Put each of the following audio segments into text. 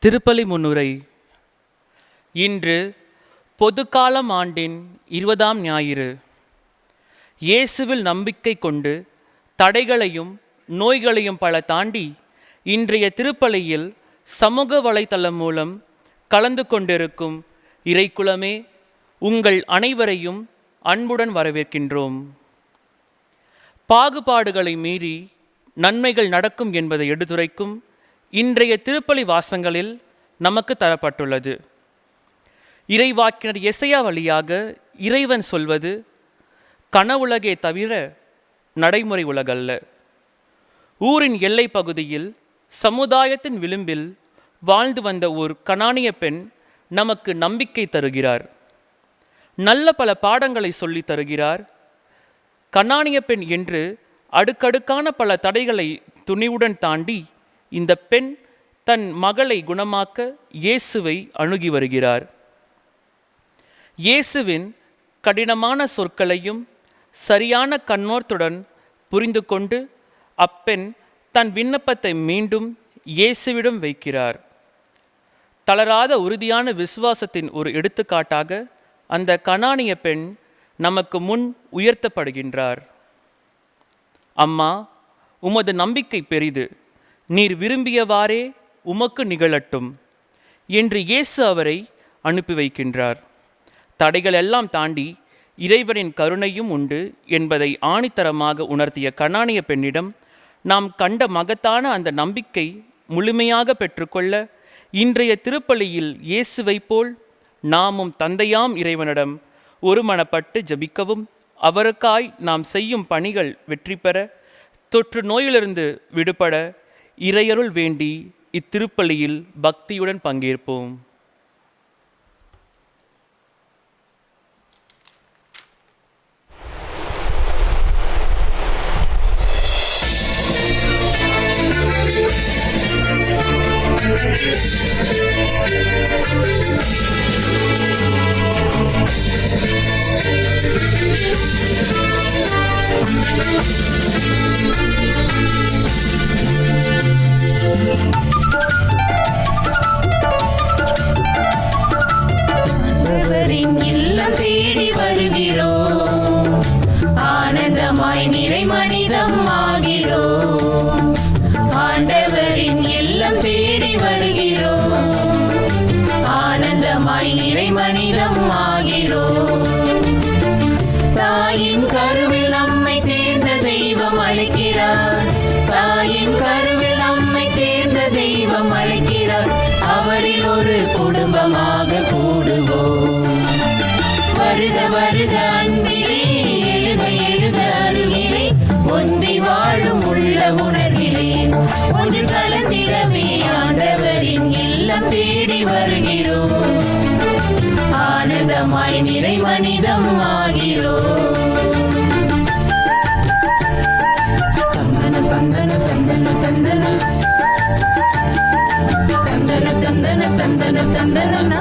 திருப்பலி முன்னுரை. இன்று பொதுக்காலம் ஆண்டின் 20ஆம் ஞாயிறு. இயேசுவில் நம்பிக்கை கொண்டு தடைகளையும் நோய்களையும் பல தாண்டி இன்றைய திருப்பலியில் சமூக வலைத்தளம் மூலம் கலந்து கொண்டிருக்கும் இறைக்குலமே, உங்கள் அனைவரையும் அன்புடன் வரவேற்கின்றோம். பாகுபாடுகளை மீறி நன்மைகள் நடக்கும் என்பதை எடுத்துரைக்கும் இன்றைய திருப்பலி வாசகங்களில் நமக்கு தரப்பட்டுள்ளது. இறைவாக்கினர் எசையா வழியாக இறைவன் சொல்வது கனவுலகே தவிர நடைமுறை உலகல்ல. ஊரின் எல்லை பகுதியில் சமுதாயத்தின் விளிம்பில் வாழ்ந்து வந்த ஒரு கனானிய பெண் நமக்கு நம்பிக்கை தருகிறார். நல்ல பல பாடங்களை சொல்லித் தருகிறார். கனானிய பெண் என்று அடுக்கடுக்கான பல தடைகளை துணிவுடன் தாண்டி இந்த பெண் தன் மகளை குணமாக்க இயேசுவை அணுகி வருகிறார். இயேசுவின் கடினமான சொற்களையும் சரியான கண்ணோட்டத்துடன் புரிந்து கொண்டு அப்பெண் தன் விண்ணப்பத்தை மீண்டும் இயேசுவிடம் வைக்கிறார். தளராத உறுதியான விசுவாசத்தின் ஒரு எடுத்துக்காட்டாக அந்த கனானிய பெண் நமக்கு முன் உயர்த்தப்படுகின்றார். அம்மா, உமது நம்பிக்கை பெரிது, நீர் விரும்பியவாறே உமக்கு நிகழட்டும் என்று இயேசு அவரை அனுப்பி வைக்கின்றார். தடைகள் எல்லாம் தாண்டி இறைவனின் கருணையும் உண்டு என்பதை ஆணித்தரமாக உணர்த்திய கனானிய பெண்ணிடம் நாம் கண்ட மகத்தான அந்த நம்பிக்கை முழுமையாக பெற்றுக்கொள்ள இன்றைய திருப்பலியில் இயேசுவை போல் நாமும் தந்தையாம் இறைவனிடம் ஒருமனப்பட்டு ஜபிக்கவும், அவருக்காய் நாம் செய்யும் பணிகள் வெற்றி பெற, தொற்று நோயிலிருந்து விடுபட இறையருள் வேண்டி இத்திருப்பலியில் பக்தியுடன் பங்கேற்போம். ஆண்டவரின் இல்லம் தேடி வருகிறோம், ஆனந்தமாய் நிறை மனிதம் ஆகிறோம். ஆண்டவரின் இல்லம் தேடி வருகிறோம், ஆனந்தமாய் நிறை மனிதம் ஆகிறோம். தாயின் கருவில் நம்மை தேர்ந்த தெய்வம் அழைக்கிறார், தாயின் கருவில் நம்மை தேர்ந்த தெய்வம் அழைக்கிறார். அவரில் ஒரு குடும்பமாக கூடுவோம். வருக வருக அன்பிலே, எழுக எழுக அருகிலே, ஒன்றி வாழும் உள்ள உணர்விலே ஒன்று கலந்திடவே ஆண்டவரின் இல்லம் தேடி வருகிறோம், ஆனந்தமாய் நிறை மனிதம் ஆகிறோம். தந்தன தந்தன தந்தன தந்தன தந்தன தந்தன தந்தன தந்தன.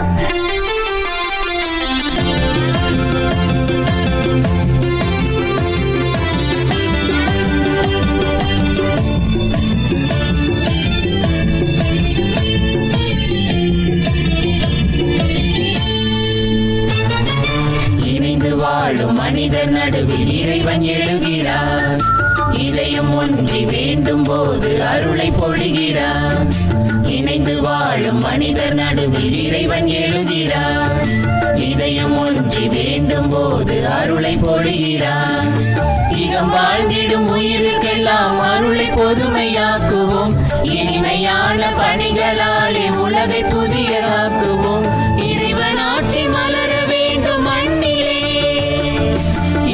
இணைந்து வாழும் மனிதர் நடுவில் இறைவன் எழுகிறார், இதயம் ஒன்றி வேண்டும் போது அருளை பொழிகிறார். இணைந்து வாழும் மனிதர் நடுவில் இறைவன் எழுகிறார், இதயம் ஒன்றி வேண்டும் போது அருளை பொழிகிறார். இகம் வாழ்ந்திடும் உயிருக்கெல்லாம் அருளை பொதுமையாக்குவோம், இனிமையான பணிகளாலே உலகை புதியதாக்குவோம். இறைவன் ஆட்சி மலர வேண்டும் மண்ணிலே,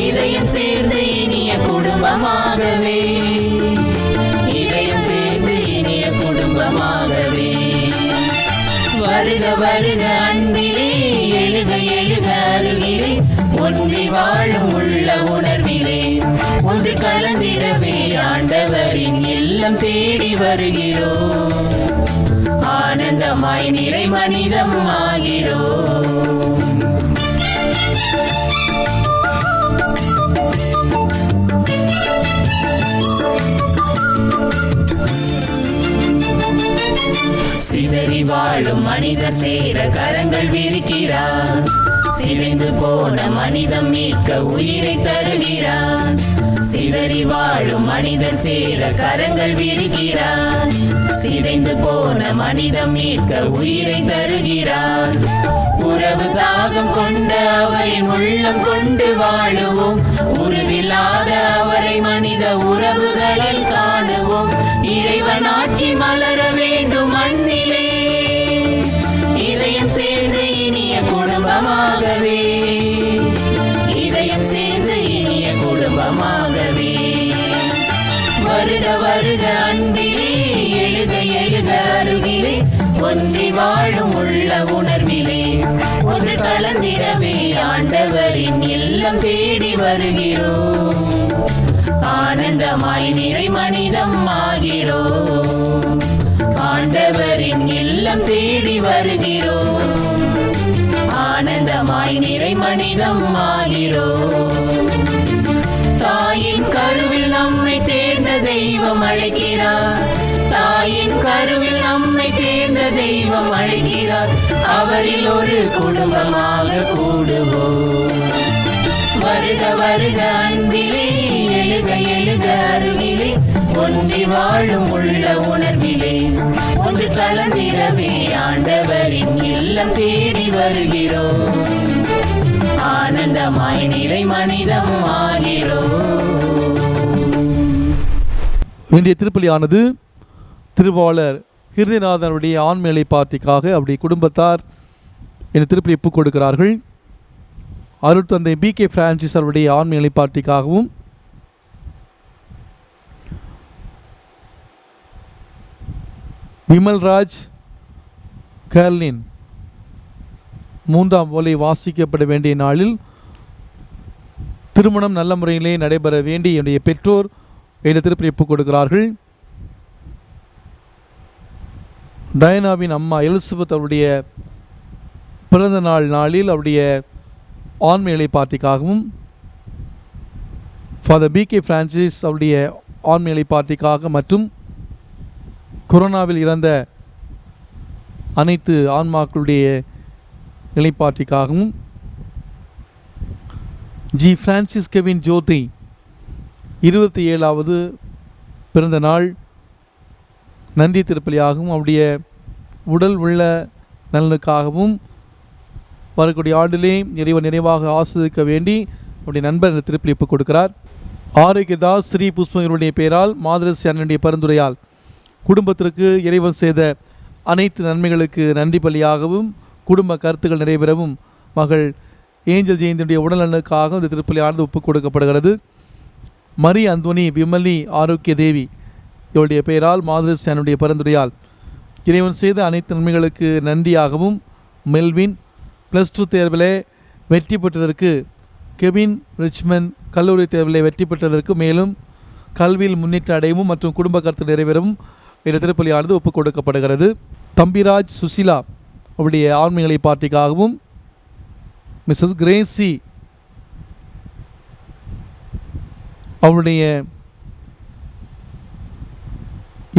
இதயம் சேர்ந்து இனிய குடும்பமாகவே, இதயம் சேர்ந்து இனிய குடும்பமாகவே. வருக வருக அன்பிலே, எழுக எழுக அருகிலே, ஒன்றி வாழும் உள்ள உணர்விலே ஒன்று கலந்திடவே ஆண்டவரின் இல்லம் தேடி வருகிறோம், ஆனந்தமாய் நிறை மனிதம் ஆகிறோம். சிதறி வாழ வாழும் மனித சேர கரங்கள் விரிக்கிறார். சிதைந்து போன மனிதம் மீட்க உயிரை தருகிறார். சிதறி வாழும் மனிதர் சேர கரங்கள் விரிக்கிறார். சிதைந்து போன மனிதம் மீட்க உயிரை தருகிறார். உறவு தாகம் கொண்ட அவரின் உள்ளம் கொண்டு வாழுவோம். உருவில்லாத அவரை மனித உறவுகளில் காணுவோம். இறைவன் ஆட்சி மலர வேண்டும் மண்ணிலே. இதயம் சேர்ந்து இனிய குடும்பமாகவே, இதயம் சேர்ந்து இனிய குடும்பமாகவே. வருக வருக அன்பிலே, எழுக எழுக அருகிலே. ஒன்றி வாழும் உள்ள உணர்விலே ஒன்று கலந்திடவே ஆண்டவரின் இல்லம் தேடி வருகிறோம். ஆனந்தமாய் நிறை மனிதம் ஆகிறோம். ஆண்டவரின் இல்லம் தேடி வருகிறோம். ஆனந்தமாய் நிறை மனிதம் ஆகிறோம். தாயின் கருவில் நம்மை தேர்ந்த தெய்வம் அழைக்கிறார். தாயின் கருவில் நம்மை தேர்ந்த தெய்வம் அழைக்கிறார். அவரில் ஒரு குடும்பமாக கூடுவோம். வருக வருக அன்பிலே, எழுக எழுக அருகிலே. ஒன்றி வாழும் உள்ள உணர்விலே ஒன்று கலந்திடவே ஆண்டவரின் இல்லம் தேடி வருகிறோம். ஆனந்தமாய் நிறை மனிதம் ஆகிறோம். இன்றைய திருப்பலியானது திருவாளர் ஹிருதயநாதனுடைய ஆண்மையை பாட்டிக்காக அவருடைய குடும்பத்தார் இந்த திருப்பலி ஒப்புக் கொடுக்கிறார்கள். அருட்தந்தை BK பிரான்சிஸ் அவருடைய ஆண்மையை பாட்டிக்காகவும், விமல்ராஜ் கேர்லின் 3ஆம் ஓலை வாசிக்கப்பட வேண்டிய நாளில் திருமணம் நல்ல முறையிலே நடைபெற வேண்டி என்னுடைய பெற்றோர் இந்த திருப்பலி ஒப்புக் கொடுக்கிறார்கள். டயனாவின் அம்மா எலிசபெத் அவருடைய பிறந்த நாளில் அவருடைய ஆண்மையை பாட்டிக்காகவும், ஃபாதர் BK பிரான்சிஸ் அவருடைய ஆண்மையை பாட்டிக்காக மற்றும் கொரோனாவில் இறந்த அனைத்து ஆன்மாக்களுடைய நிலைப்பாட்டிக்காகவும், ஜி பிரான்சிஸ் கெவின் ஜோதி 27வது பிறந்த நாள் நன்றி திருப்பலியாகவும் அவருடைய உடல் உள்ள நலனுக்காகவும் வரக்கூடிய ஆண்டிலே இறைவன் நிறைவாக ஆசிர்வதிக்க வேண்டி அவருடைய நண்பர் இந்த திருப்பலி ஒப்புக் கொடுக்கிறார். ஆரோக்கியதாஸ் ஸ்ரீ புஷ்பங்களுடைய பெயரால் மாதரசி அண்ணனுடைய பரிந்துரையால் குடும்பத்திற்கு இறைவன் செய்த அனைத்து நன்மைகளுக்கு நன்றி பலியாகவும் குடும்ப கருத்துக்கள் நிறைவேறவும் மகள் ஏஞ்சல் ஜெயந்தியுடைய உடல்நலனுக்காக இந்த திருப்பலியானது ஒப்புக் கொடுக்கப்படுகிறது. மரி அந்தோனி விமலி ஆரோக்கிய தேவி இவருடைய பெயரால் மாதரசி அண்ணனுடைய பரிந்துரையால் இறைவன் செய்த அனைத்து நன்மைகளுக்கு நன்றியாகவும் மெல்வின் +2 தேர்விலே வெற்றி பெற்றதற்கு, கெவின் ரிச்மண்ட் கல்லூரி தேர்விலே வெற்றி பெற்றதற்கு, மேலும் கல்வியில் முன்னேற்ற அடையவும் மற்றும் குடும்ப கருத்து நிறைவேறவும் இந்த திருப்பலியானது ஒப்புக் கொடுக்கப்படுகிறது. தம்பிராஜ் சுசிலா அவருடைய ஆண்மைகளை பாட்டிக்காகவும், மிஸ்ஸஸ் கிரேசி அவருடைய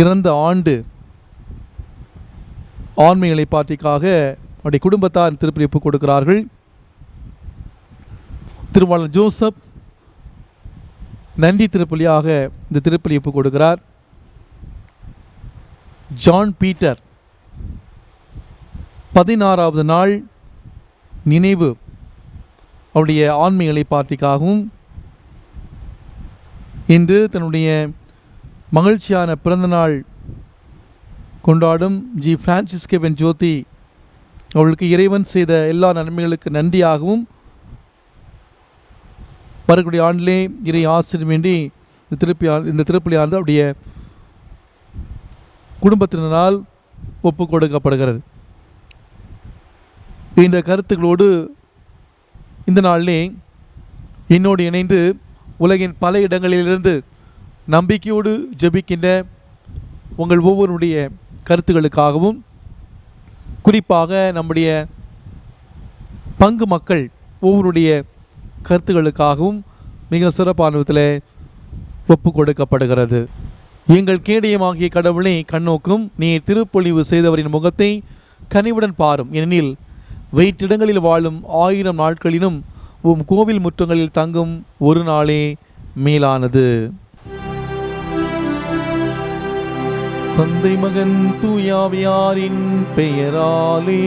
இறந்த ஆண்டு ஆண்மைகளை பாட்டிக்காக அவருடைய குடும்பத்தார் திருப்பலி ஒப்புக் கொடுக்கிறார்கள். திருவாளர் ஜோசப் நன்றி திருப்பலியாக இந்த திருப்பலி ஒப்புக் கொடுக்கிறார். ஜான் பீட்டர் 16வது நாள் நினைவு அவருடைய ஆண்மைகளை பாட்டிக்காகவும், இன்று தன்னுடைய மகிழ்ச்சியான பிறந்தநாள் கொண்டாடும் ஜி பிரான்சிஸ் கெவின் ஜோதி அவர்களுக்கு இறைவன் செய்த எல்லா நன்மைகளுக்கு நன்றியாகவும் வரக்கூடிய ஆண்டிலே இறை ஆசிரியர் வேண்டி இந்த திருப்பலியானது அவருடைய குடும்பத்தினரால் ஒப்புக் கொடுக்கப்படுகிறது. இந்த கருத்துக்களோடு இந்த நாளிலே என்னோடு இணைந்து உலகின் பல இடங்களிலிருந்து நம்பிக்கையோடு ஜெபிக்கின்ற உங்கள் ஒவ்வொருடைய கருத்துக்களுக்காகவும், குறிப்பாக நம்முடைய பங்கு மக்கள் ஒவ்வொருடைய கருத்துக்களுக்காகவும் மிக சிறப்பான விதத்தில் ஒப்பு கொடுக்கப்படுகிறது. எங்கள் கேடயமாகிய கடவுளை கண்ணோக்கும் நீர் திருப்பொழிவு செய்தவரின் முகத்தை கனிவுடன் பாரும். ஏனெனில் வெயிற்றிடங்களில் வாழும் 1000 நாட்களிலும் உம் கோவில் முற்றங்களில் தங்கும் ஒரு நாளே மேலானது. தந்தை மகன் தூயாவியாரின் பெயராலே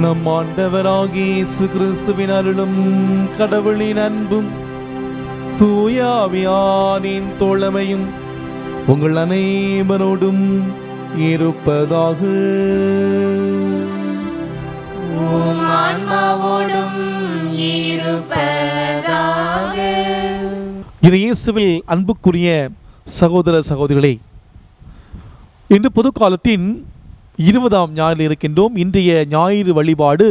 நம் ஆண்டவராகிய இயேசு கிறிஸ்துவின் அருளும் கடவுளின் அன்பும் தூயாவியாரின் தோழமையும் உங்கள் அனைவரோடும் இருப்பதாக. இது இயேசுவில் அன்புக்குரிய சகோதர சகோதரிகளே, இன்று பொது காலத்தின் 20ஆம் ஞாயிறு இருக்கின்றோம். இன்றைய ஞாயிறு வழிபாடு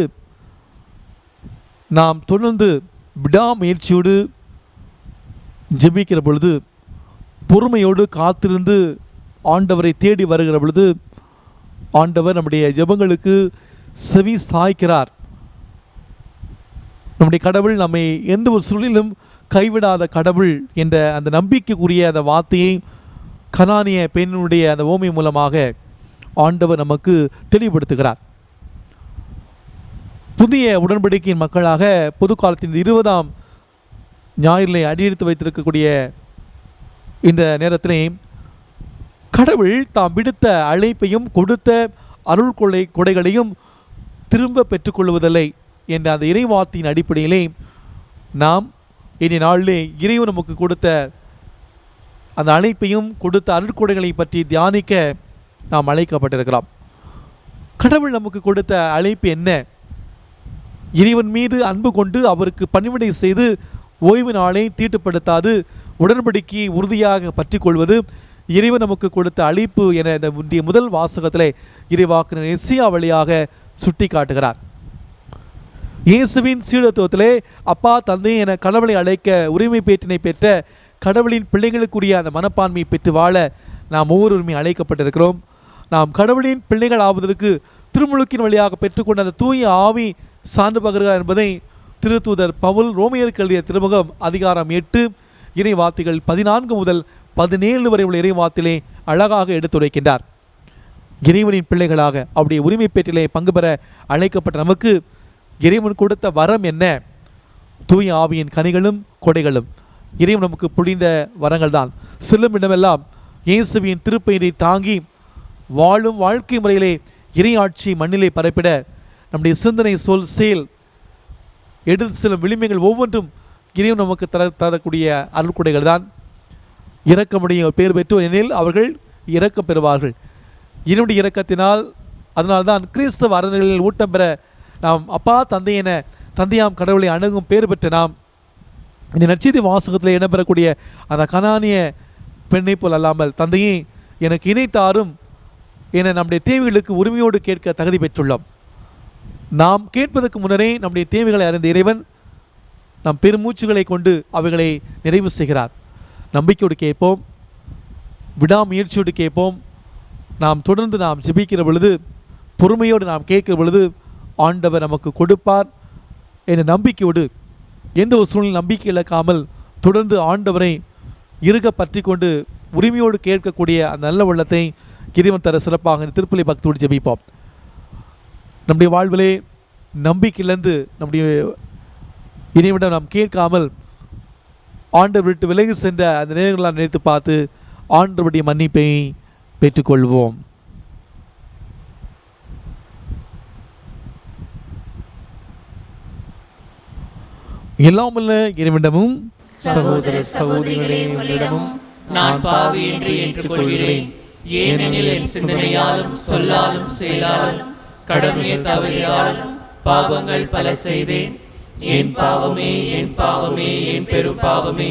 நாம் தொடர்ந்து விடாமுயற்சியோடு ஜெபிக்கிற பொழுது, பொறுமையோடு காத்திருந்து ஆண்டவரை தேடி வருகிற பொழுது ஆண்டவர் நம்முடைய ஜெபங்களுக்கு செவி சாய்க்கிறார். நம்முடைய கடவுள் நம்மை எந்த ஒரு சூழலிலும் கைவிடாத கடவுள் என்ற அந்த நம்பிக்கைக்குரிய அந்த வார்த்தையை கனானிய பெண்ணுடைய அந்த ஓமை மூலமாக ஆண்டவர் நமக்கு தெளிவுபடுத்துகிறார். புதிய உடன்படிக்கையின் மக்களாக பொது காலத்தின் 20ஆம் ஞாயிறிலே அடியெடுத்து வைத்திருக்கக்கூடிய இந்த நேரத்திலே கடவுள் தாம் விடுத்த அழைப்பையும் கொடுத்த அருள் கொடைகளையும் திரும்ப பெற்றுக்கொள்வதில்லை என்ற அந்த இறைவார்த்தையின் அடிப்படையிலே நாம் இனி நாளிலே இறைவன் நமக்கு கொடுத்த அந்த அழைப்பையும் கொடுத்த அருட்கொடைகளை பற்றி தியானிக்க நாம் அழைக்கப்பட்டிருக்கிறோம். கடவுள் நமக்கு கொடுத்த அழைப்பு என்ன? இறைவன் மீது அன்பு கொண்டு அவருக்கு பணிவிடை செய்து ஓய்வு நாளை தீட்டுப்படுத்தாது உடன்படிக்கையை உறுதியாக பற்றி கொள்வது இறைவன் நமக்கு கொடுத்த அழைப்பு என இந்த முந்தைய முதல் வாசகத்திலே இறைவாக்கினர் எசேயா வழியாக சுட்டி காட்டுகிறார். இயேசுவின் சீடத்துவத்திலே அப்பா தந்தை என கடவுளை அழைக்க உரிமை பேற்றினை பெற்ற கடவுளின் பிள்ளைகளுக்குரிய அந்த மனப்பான்மையை பெற்று வாழ நாம் ஒவ்வொருவருமே அழைக்கப்பட்டிருக்கிறோம். நாம் கடவுளின் பிள்ளைகள் ஆவதற்கு திருமுழுக்கின் வழியாக பெற்றுக்கொண்ட அந்த தூய ஆவி சான்று பகர்கிறார் என்பதை திருத்தூதர் பவுல் ரோமியருக்கு எழுதிய திருமுகம் அதிகாரம் 8 இறை வார்த்தைகள் 14 முதல் 17 வரை உள்ள இறை வார்த்தையிலே அழகாக எடுத்துரைக்கின்றார். இறைவனின் பிள்ளைகளாக அவருடைய உரிமை பேற்றிலே பங்கு பெற அழைக்கப்பட்ட நமக்கு இறைவன் கொடுத்த வரம் என்ன? தூய ஆவியின் கனிகளும் கொடைகளும். இறைவன் நமக்கு புரிந்த வரங்கள் தான். செல்லும் இடமெல்லாம் இயேசுவின் திருப்பெயரை தாங்கி வாழும் வாழ்க்கை முறையிலே இறையாட்சி மண்ணிலே பரப்பிட நம்முடைய சிந்தனை சொல் செயல் எடுத்து செல்லும் விளிம்புகள் ஒவ்வொன்றும் இறைவன் நமக்கு தரக்கூடிய அருள்கொடைகள் தான். இரக்கமுடைய பேர் பெற்றோர் எனில் அவர்கள் இரக்கம் பெறுவார்கள். இறைவனுடைய இரக்கத்தினால் அதனால்தான் கிறிஸ்தவ அறநிலையில் ஊட்டம் பெற நாம் அப்பா தந்தை என தந்தையாம் கடவுளை அணுகும் பேர் பெற்ற நாம் இந்த நற்செய்தி வாசகத்தில் இடம்பெறக்கூடிய அந்த கனானிய பெண்ணை போல் அல்லாமல் தந்தையே எனக்கு இணைத்தாரும் என நம்முடைய தேவைகளுக்கு உரிமையோடு கேட்க தகுதி பெற்றுள்ளோம். நாம் கேட்பதற்கு முன்னரே நம்முடைய தேவைகளை அறிந்த இறைவன் நம் பெருமூச்சுகளை கொண்டு அவைகளை நிறைவு செய்கிறார். நம்பிக்கையோடு கேட்போம், விடாமுயற்சியோடு கேட்போம். நாம் தொடர்ந்து நாம் ஜெபிக்கிற பொழுது, பொறுமையோடு நாம் கேட்கிற பொழுது ஆண்டவர் நமக்கு கொடுப்பார் என்ற நம்பிக்கையோடு எந்த ஒரு சூழ்நிலை நம்பிக்கை இழக்காமல் தொடர்ந்து ஆண்டவரை இருக பற்றி கொண்டு உரிமையோடு கேட்கக்கூடிய அந்த நல்ல உள்ளத்தை இறைவன் தர சிறப்பாக திருப்பலி பக்தியோடு ஜெபிப்போம். நம்முடைய வாழ்விலே நம்பிக்கையிலிருந்து நம்முடைய இறைவனிடம் நாம் கேட்காமல் ஆண்டவர் விட்டு விலகி சென்ற அந்த நேரங்களாம் நினைத்து பார்த்து ஆண்டவருடைய மன்னிப்பை பெற்றுக்கொள்வோம். எல்லாமல்ல இறைவனிடமும் சகோதர சகோதரிகளே உங்களிடமும் நான் பாவி என்று ஏற்றுக்கொள்கிறேன். ஏனெனில் என் சிந்தனையாலும் சொல்லாலும் செயலாலும் கடமையை தவறியாலும் பாவங்கள் பல செய்தேன். என் பாவமே என் பாவமே என் பெரும் பாவமே.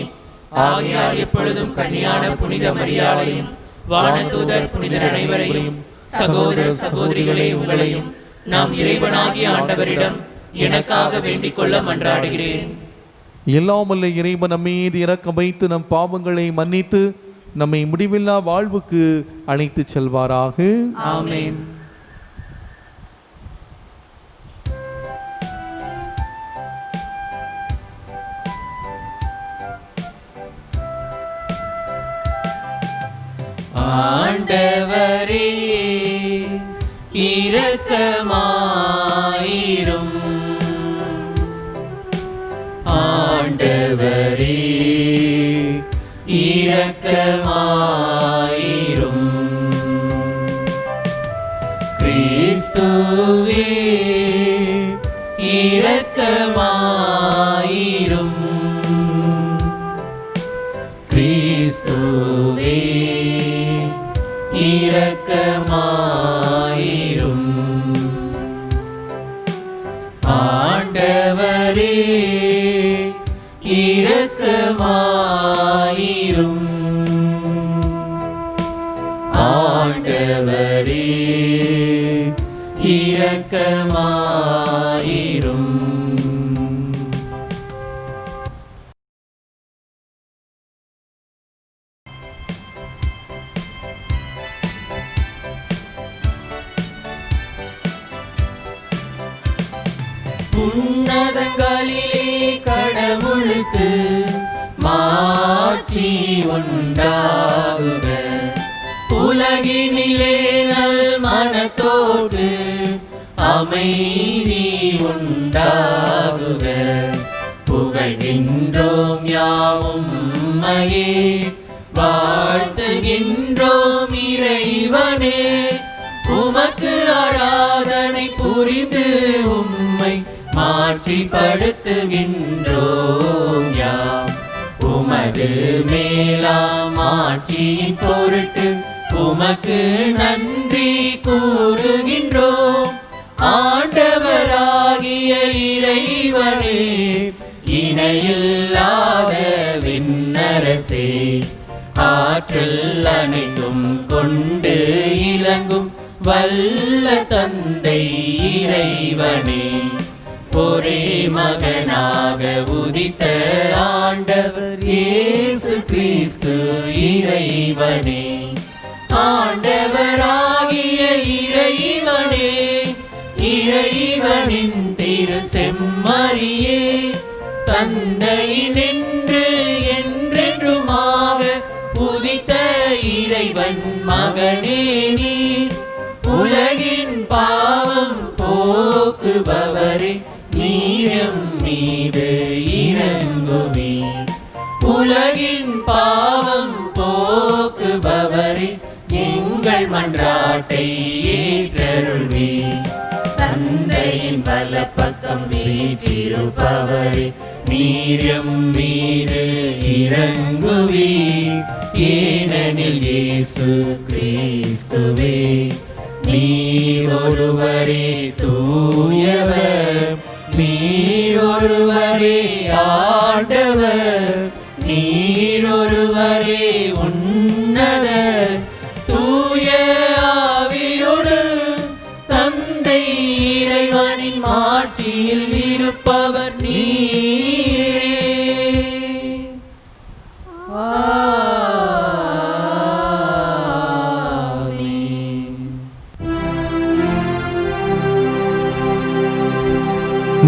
ஆகையால் எப்பொழுதும் கன்னியான புனித மரியாதையும் வானதூதர் புனிதர் அனைவரையும் சகோதர சகோதரிகளே உங்களையும் நாம் இறைவனாகிய ஆண்டவரிடம் எனக்காக வேண்டிக் கொள்ள மன்றாடுகிறேன். எல்லாமல்ல இறைவன் நம் மீது இரக்கம் வைத்து நம் பாவங்களை மன்னித்து நம்மை முடிவில்லா வாழ்வுக்கு அழைத்து செல்வாராக. ஆமென். ஆண்டவரே இரக்கமாயிரும். ஆண்டவரே இரக்கமாயிரும். கிறிஸ்துவே இரக்கமாயிரும். கிறிஸ்துவே இரக்கமாயிரும். ஆண்டவரே இரக்கமாயிரும். ஆண்டவரே இரக்கமாயிரும். உன்னதங்களிலே கடவுளுக்கு மாட்சி உண்டாகுக. உலகினிலே நல் மனத்தோடு அமைதி உண்டாகுக. புகழ்கின்றோம் யாவும் உம்மையே, வாழ்த்துகின்றோம் இறைவனே. உமக்கு ஆராதனை புரிந்து உம்மை மாட்சிப்படுத்துகின்றோம் யாம். உமது மேலாம் ஆட்சியின் பொருட்டு உமக்கு நன்றி கூறுகின்றோம். ஆண்டவராகிய இறைவனே, இணையில்லாத விண்ணரசே, ஆற்றல் அனைத்தும் கொண்டு இலங்கும் வல்ல தந்தை இறைவனே, ஒரே மகனாக உதித்த ஆண்டவர் இயேசு கிறிஸ்து இறைவனே. ஆண்டவராகிய இறைவனே, இறைவனின் திரு செம்மறியே, தந்தையினின்று என்றென்றுமாக உதித்த இறைவன் மகனே நீர். உலகின் பாவம் போக்குபவரே, நீரம் மீது இறங்குவே. உலகின் பாவம் போக்குபவரே, எங்கள் மன்றாட்டை ஏற்றருள்வே. தந்தையின் வலப்பக்கம் வீற்றிருப்பவரே, நீரம் மீது இறங்குவே. ஏனெனில் இயேசு கிறிஸ்துவே நீர் ஒருவரே தூயவர், நீர் ஒருவரே ஆண்டவர், நீர் ஒருவரே உன்னதர். தூய ஆவியோடு தந்தை இறைவனின் மாட்சியில் இருப்பவர் நீரே.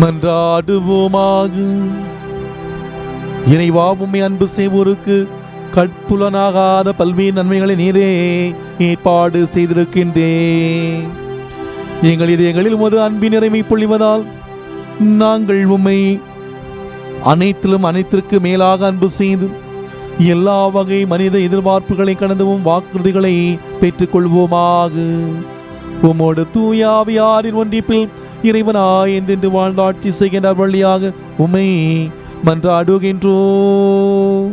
மன்றாடுவோமாக. இறைவா, உம்மை அன்பு செய்வோருக்கு கட்புலனாகாத பல்வேறு நன்மைகளை நீரே ஏற்பாடு செய்திருக்கின்றேன். எங்கள் இதயங்களில் உமது அன்பின் நிறைமை பொழிவதால் நாங்கள் உம்மை அனைத்திலும் அனைத்திற்கு மேலாக அன்பு செய்து எல்லா வகை மனித எதிர்பார்ப்புகளை கடந்தும் வாக்குறுதிகளை பெற்றுக்கொள்வோமாக. உமோடு தூயாவியாரின் ஒன்றிப்பில் இறைவனாய் என்றென்று வாழ்ந்தாட்சி செய்கின்ற வழியாக உம்மை மன்றாடுகின்றோம்.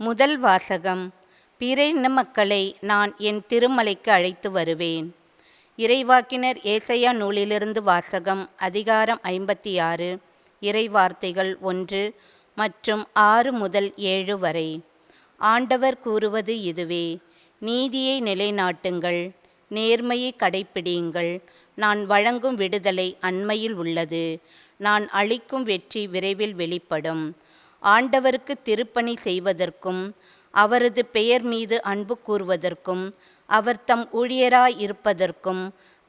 முதல் வாசகம். பிற இன மக்களை நான் என் திருமலைக்கு அழைத்து வருவேன். இறைவாக்கினர் ஏசாயா நூலிலிருந்து வாசகம். அதிகாரம் 56, இறைவார்த்தைகள் 1 மற்றும் 6 முதல் 7 வரை. ஆண்டவர் கூறுவது இதுவே: நீதியை நிலைநாட்டுங்கள், நேர்மையை கடைப்பிடியுங்கள். நான் வழங்கும் விடுதலை அண்மையில் உள்ளது, நான் அளிக்கும் வெற்றி விரைவில் வெளிப்படும். ஆண்டவருக்கு திருப்பணி செய்வதற்கும் அவரது பெயர் மீது அன்பு கூறுவதற்கும் அவர் தம் ஊழியராய் இருப்பதற்கும்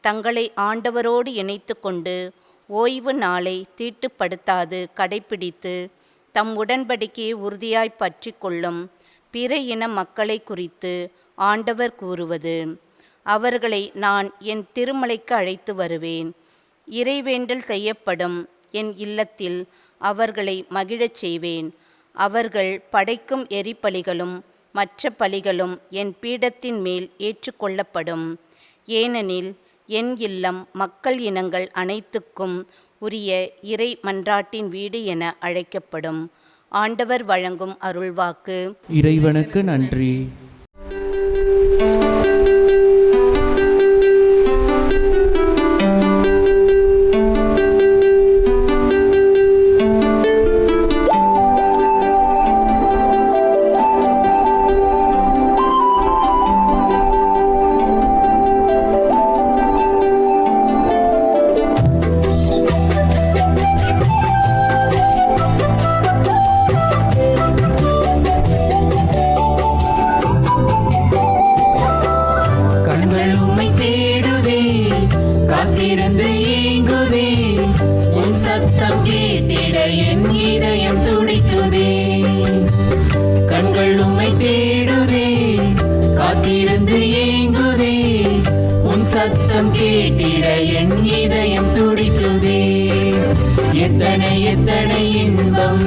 தங்களை ஆண்டவரோடு இணைத்து கொண்டு ஓய்வு நாளை தீட்டுப்படுத்தாது கடைப்பிடித்து தம் உடன்படிக்கையை உறுதியாய் பற்றி கொள்ளும் பிற இன மக்களை குறித்து ஆண்டவர் கூறுவது: அவர்களை நான் என் திருமலைக்கு அழைத்து வருவேன். இறைவேண்டல் செய்யப்படும் என் இல்லத்தில் அவர்களை மகிழச் செய்வேன். அவர்கள் படைக்கும் எரிபலிகளும் மற்ற பலிகளும் என் பீடத்தின் மேல் ஏற்றுக்கொள்ளப்படும். ஏனெனில் என் இல்லம் மக்கள் இனங்கள் அனைத்துக்கும் உரிய இறை மன்றாட்டின் வீடு என அழைக்கப்படும். ஆண்டவர் வழங்கும் அருள்வாக்கு. இறைவனுக்கு நன்றி. காத்திருந்து ஏங்குதே, உன் சத்தம் கேட்டிட என் இதயம் துடிக்குதே. கண்கள் உம்மை தேடுதே, காத்திருந்து ஏங்குதே, உன் சத்தம் கேட்டிட என் இதயம் துடிக்குதே. எத்தனை எத்தனை இன்பம்,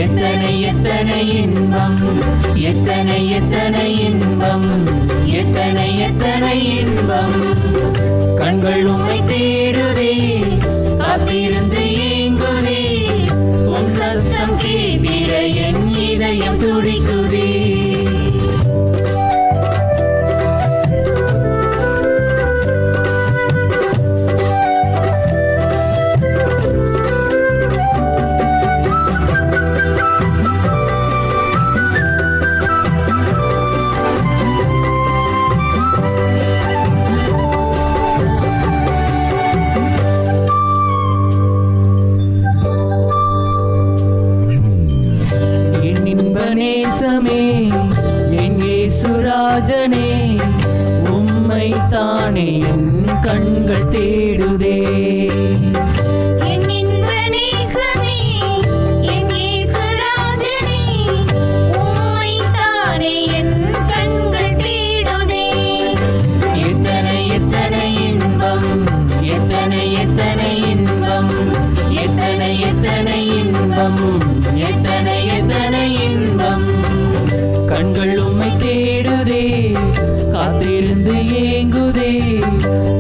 எத்தனை எத்தனை இன்பம், எத்தனை எத்தனை இன்பம், எத்தனை எத்தனை இன்பம். கண்கள் உம்மை தேடுதே, காத்திருந்து ஏங்குதே, உன் சத்தம் கேட்டிட என் இதயம் துடிக்குதே. நேசமே என் இயேசுராஜனே, உம்மை தானே என் கண்கள் தேடுதே. என் இன்ப நேசமே என் இயேசுராஜனே, உம்மை தானே என் கண்கள் தேடுதே. எத்தனை எத்தனை இன்பம், எத்தனை எத்தனை இன்பம், எத்தனை எத்தனை இன்பம், எத்தனை எத்தனை இன்பம். கண்கள் உம்மை தேடுதே, காத்திருந்து ஏங்குதே,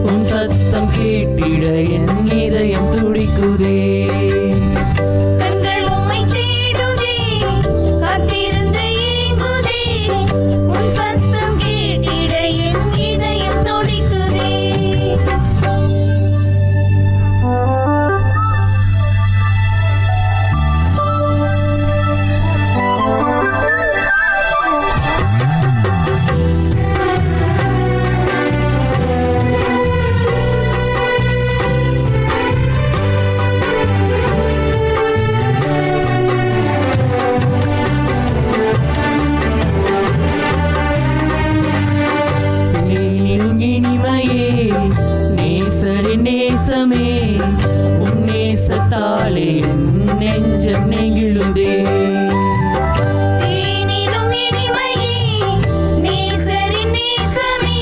உன் சத்தம் கேட்டிட என் இதயம் துடிக்குதே. கண்கள் உம்மை தேடுதே, காத்திருந்து ஏங்குதே, உன் சத்தம் கேட்டிட என் இதயம் துடிக்குதே. நேசமே உன் நேசத்தாலே என் நெஞ்சம் நெகிழுதே. தேனிலும் இனிமையே நேசரின் நேசமே,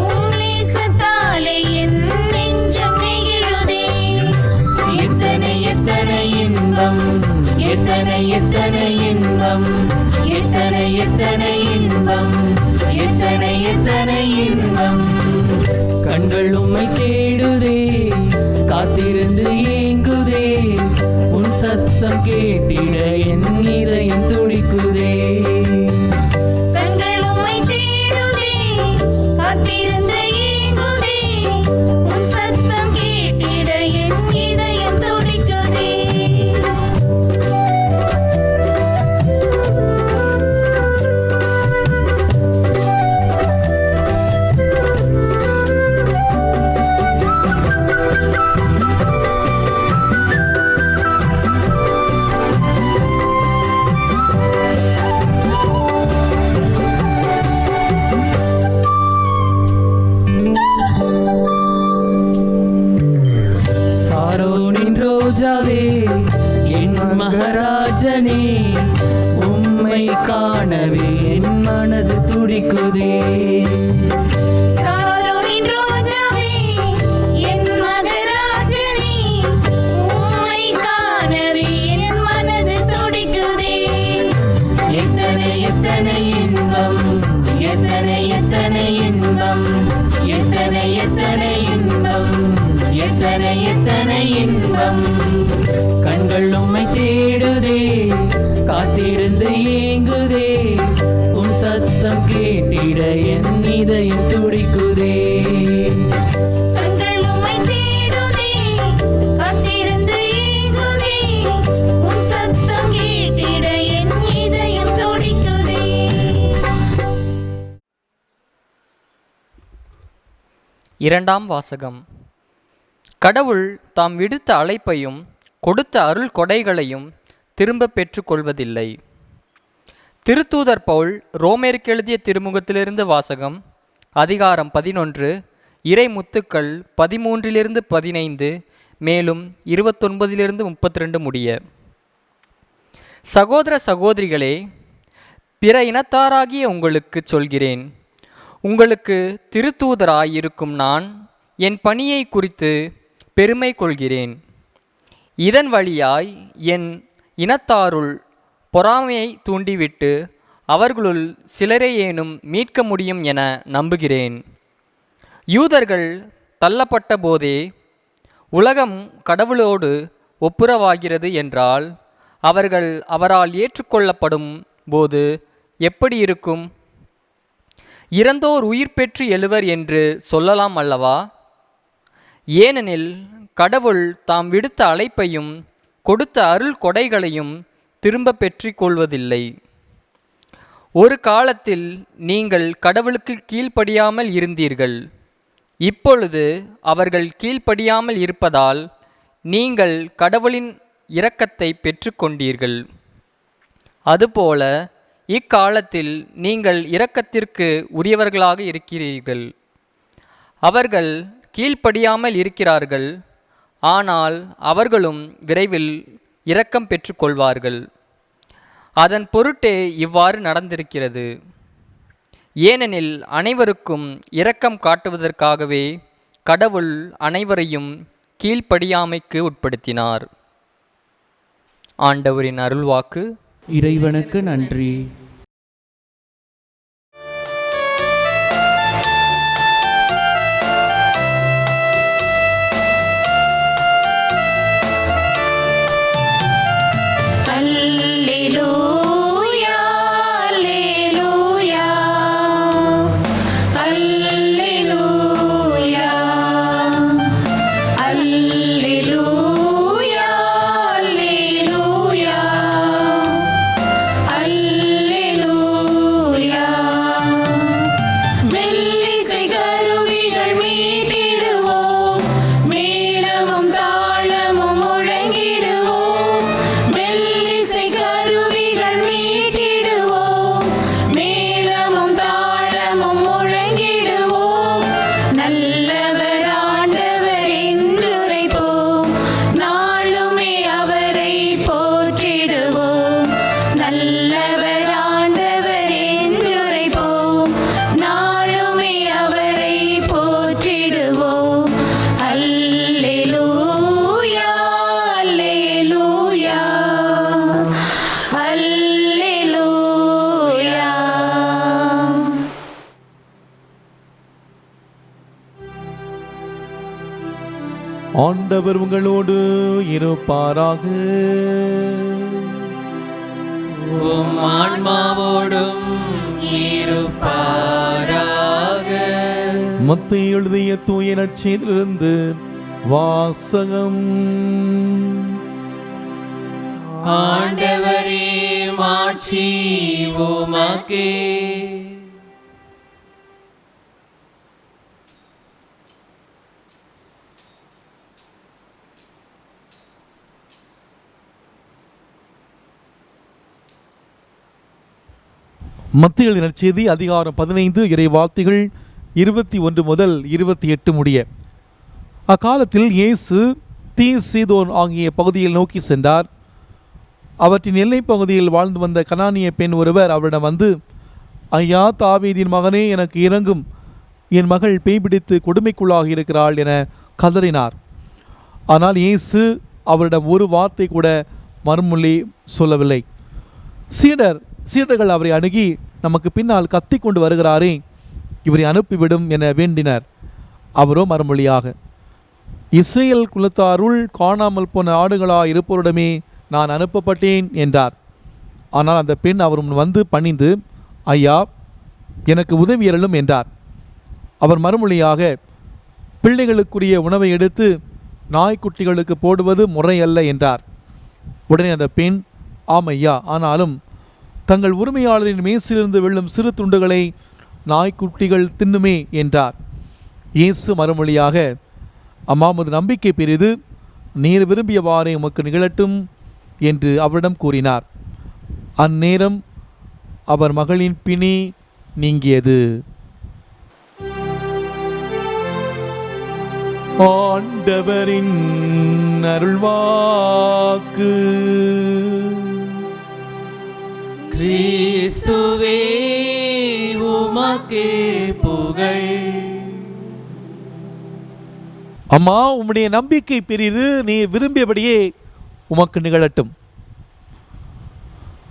உம் நேசத்தாலே என் நெஞ்சம் நெகிழுதே. எத்தனை எத்தனை இன்பம், எத்தனை எத்தனை இன்பம், எத்தனை எத்தனை இன்பம், எத்தனை எத்தனை இன்பம். கண்கள் உம்மை தேடுதே, காத்திருந்து ஏங்குதே, உன் சத்தம் கேட்டிட என் இதயம் துடிக்குதே. கண்கள் உம்மை தேடுதே, காத்திருந்து ஏங்குதே, உன் சத்தம் கேட்டிட என் இதயம் துடிக்குதே. இன்பம் எத்தனை எத்தனை இன்பம் எத்தனை எத்தனை இன்பம் கண்கள் உம்மை தேடுதே காத்திருந்து ஏங்குதே உம் சத்தம் கேட்டிட என் இதயம் துடிக்குதே கண்கள் உம்மை தேடுதே காத்திருந்து ஏங்குதே உம் சத்தம் கேட்டிட என் இதயம் துடிக்குதே. இரண்டாம் வாசகம். கடவுள் தாம் விடுத்த அழைப்பையும் கொடுத்த அருள் கொடைகளையும் திரும்ப பெற்றுக்கொள்வதில்லை. திருத்தூதர் பவுல் ரோமேருக்கு எழுதிய திருமுகத்திலிருந்து வாசகம். அதிகாரம் 11 இறை முத்துக்கள் 13-15 மேலும் 29-32 முடிய. சகோதர சகோதரிகளே, பிற இனத்தாராகிய உங்களுக்கு சொல்கிறேன், உங்களுக்கு திருத்தூதராயிருக்கும் நான் என் பணியை குறித்து பெருமை கொள்கிறேன். இதன் வழியாய் என் இனத்தாருள் பொறாமையை தூண்டிவிட்டு அவர்களுள் சிலரையேனும் மீட்க முடியும் என நம்புகிறேன். யூதர்கள் தள்ளப்பட்ட போதே உலகம் கடவுளோடு ஒப்புரவாகிறது என்றால் அவர்கள் அவரால் ஏற்றுக்கொள்ளப்படும் போது எப்படி இருக்கும்? இறந்தோர் உயிர் பெற்று எழுவர் என்று சொல்லலாம் அல்லவா? ஏனெனில் கடவுள் தாம் விடுத்த அழைப்பையும் கொடுத்த அருள் கொடைகளையும் திரும்ப பெற்றுக்கொள்வதில்லை. ஒரு காலத்தில் நீங்கள் கடவுளுக்கு கீழ்ப்படியாமல் இருந்தீர்கள். இப்பொழுது அவர்கள் கீழ்ப்படியாமல் இருப்பதால் நீங்கள் கடவுளின் இரக்கத்தை பெற்றுக்கொண்டீர்கள். அதுபோல இக்காலத்தில் நீங்கள் இரக்கத்திற்கு உரியவர்களாக இருக்கிறீர்கள். அவர்கள் கீழ்ப்படியாமல் இருக்கிறார்கள், ஆனால் அவர்களும் விரைவில் இரக்கம் பெற்றுக்கொள்வார்கள். அதன் பொருட்டே இவ்வாறு நடந்திருக்கிறது. ஏனெனில் அனைவருக்கும் இரக்கம் காட்டுவதற்காகவே கடவுள் அனைவரையும் கீழ்ப்படியாமைக்கு உட்படுத்தினார். ஆண்டவரின் அருள்வாக்கு. இறைவனுக்கு நன்றி. அல்லேலூயா அல்லேலூயா அல்லேலூயா அல்லேலூயா அல்லேலூயா அல்லேலூயா. மெல்லிசை கருவிகள் மீட்டிடுவோம், மேளமும் தாளமும் முழங்கிடுவோம். மெல்லிசை கருவிகள் மீட்டிடுவோம், மேளமும் தாளமும் முழங்கிடுவோம். நல்லவர் ஆண்டவர் என்றுரைப்போம், நாளுமே அவரை போற்றிடுவோம். நல்லவர் ஆண்டவர் என்றுரைப்போம், நாளுமே அவரை போற்றிடுவோம். அல்லேலூயா அல்லேலூயா அல்லேலூயா. ஆண்டவர் உங்களோடு இருப்பாராக. உம் ஆன்மாவோடும் இருப்பாராக. மத்தேயு எழுதிய தூய நற்செய்தியிலிருந்து வாசகம். ஆண்டவரே மாட்சி உமக்கே. மத்தேயு எழுதிய நற்செய்தி அதிகாரம் 15 இறை வார்த்தைகள் 21 முதல் 28 முடிய. அக்காலத்தில் இயேசு தீர் சீதோன் ஆகிய பகுதியில் நோக்கி சென்றார். அவற்றின் எல்லைப் பகுதியில் வாழ்ந்து வந்த கனானிய பெண் ஒருவர் அவரிடம் வந்து, ஐயா, தாவீதின் மகனே, எனக்கு இரங்கும், என் மகள் பேய் பிடித்து கொடுமைக்குள்ளாகி இருக்கிறாள் என கதறினார். ஆனால் இயேசு அவரிடம் ஒரு வார்த்தை கூட மறுமொழி சொல்லவில்லை. சீடர்கள் அவரை அணுகி, நமக்கு பின்னால் கத்தி கொண்டு வருகிறாரே, இவரை அனுப்பிவிடும் என வேண்டினர். அவரோ மறுமொழியாக, இஸ்ரேல் குலத்தாருள் காணாமல் போன ஆடுகளாய் இருப்பவரிடமே நான் அனுப்பப்பட்டேன் என்றார். ஆனால் அந்த பெண் அவர் முன் வந்து பணிந்து, ஐயா, எனக்கு உதவியருளும் என்றார். அவர் மறுமொழியாக, பிள்ளைகளுக்குரிய உணவை எடுத்து நாய்க்குட்டிகளுக்கு போடுவது முறையல்ல என்றார். உடனே அந்த பெண், ஆம் ஐயா, ஆனாலும் தங்கள் உரிமையாளரின் மேசிலிருந்து வெல்லும் சிறு துண்டுகளை நாய்க்குட்டிகள் தின்னுமே என்றார். இயேசு மறுமொழியாக, அம்மா, உமது நம்பிக்கை பெரிது, நீர் விரும்பியவாறே உமக்கு நிகழட்டும் என்று அவரிடம் கூறினார். அந்நேரம் அவர் மகளின் பிணி நீங்கியது. ஆண்டவரின் அருள்வாக்கு. கிறிஸ்துவே உமக்கே புகழ். அம்மா, உம்முடைய நம்பிக்கை பெரிது, நீ விரும்பியபடியே உமக்கு நிகழட்டும்.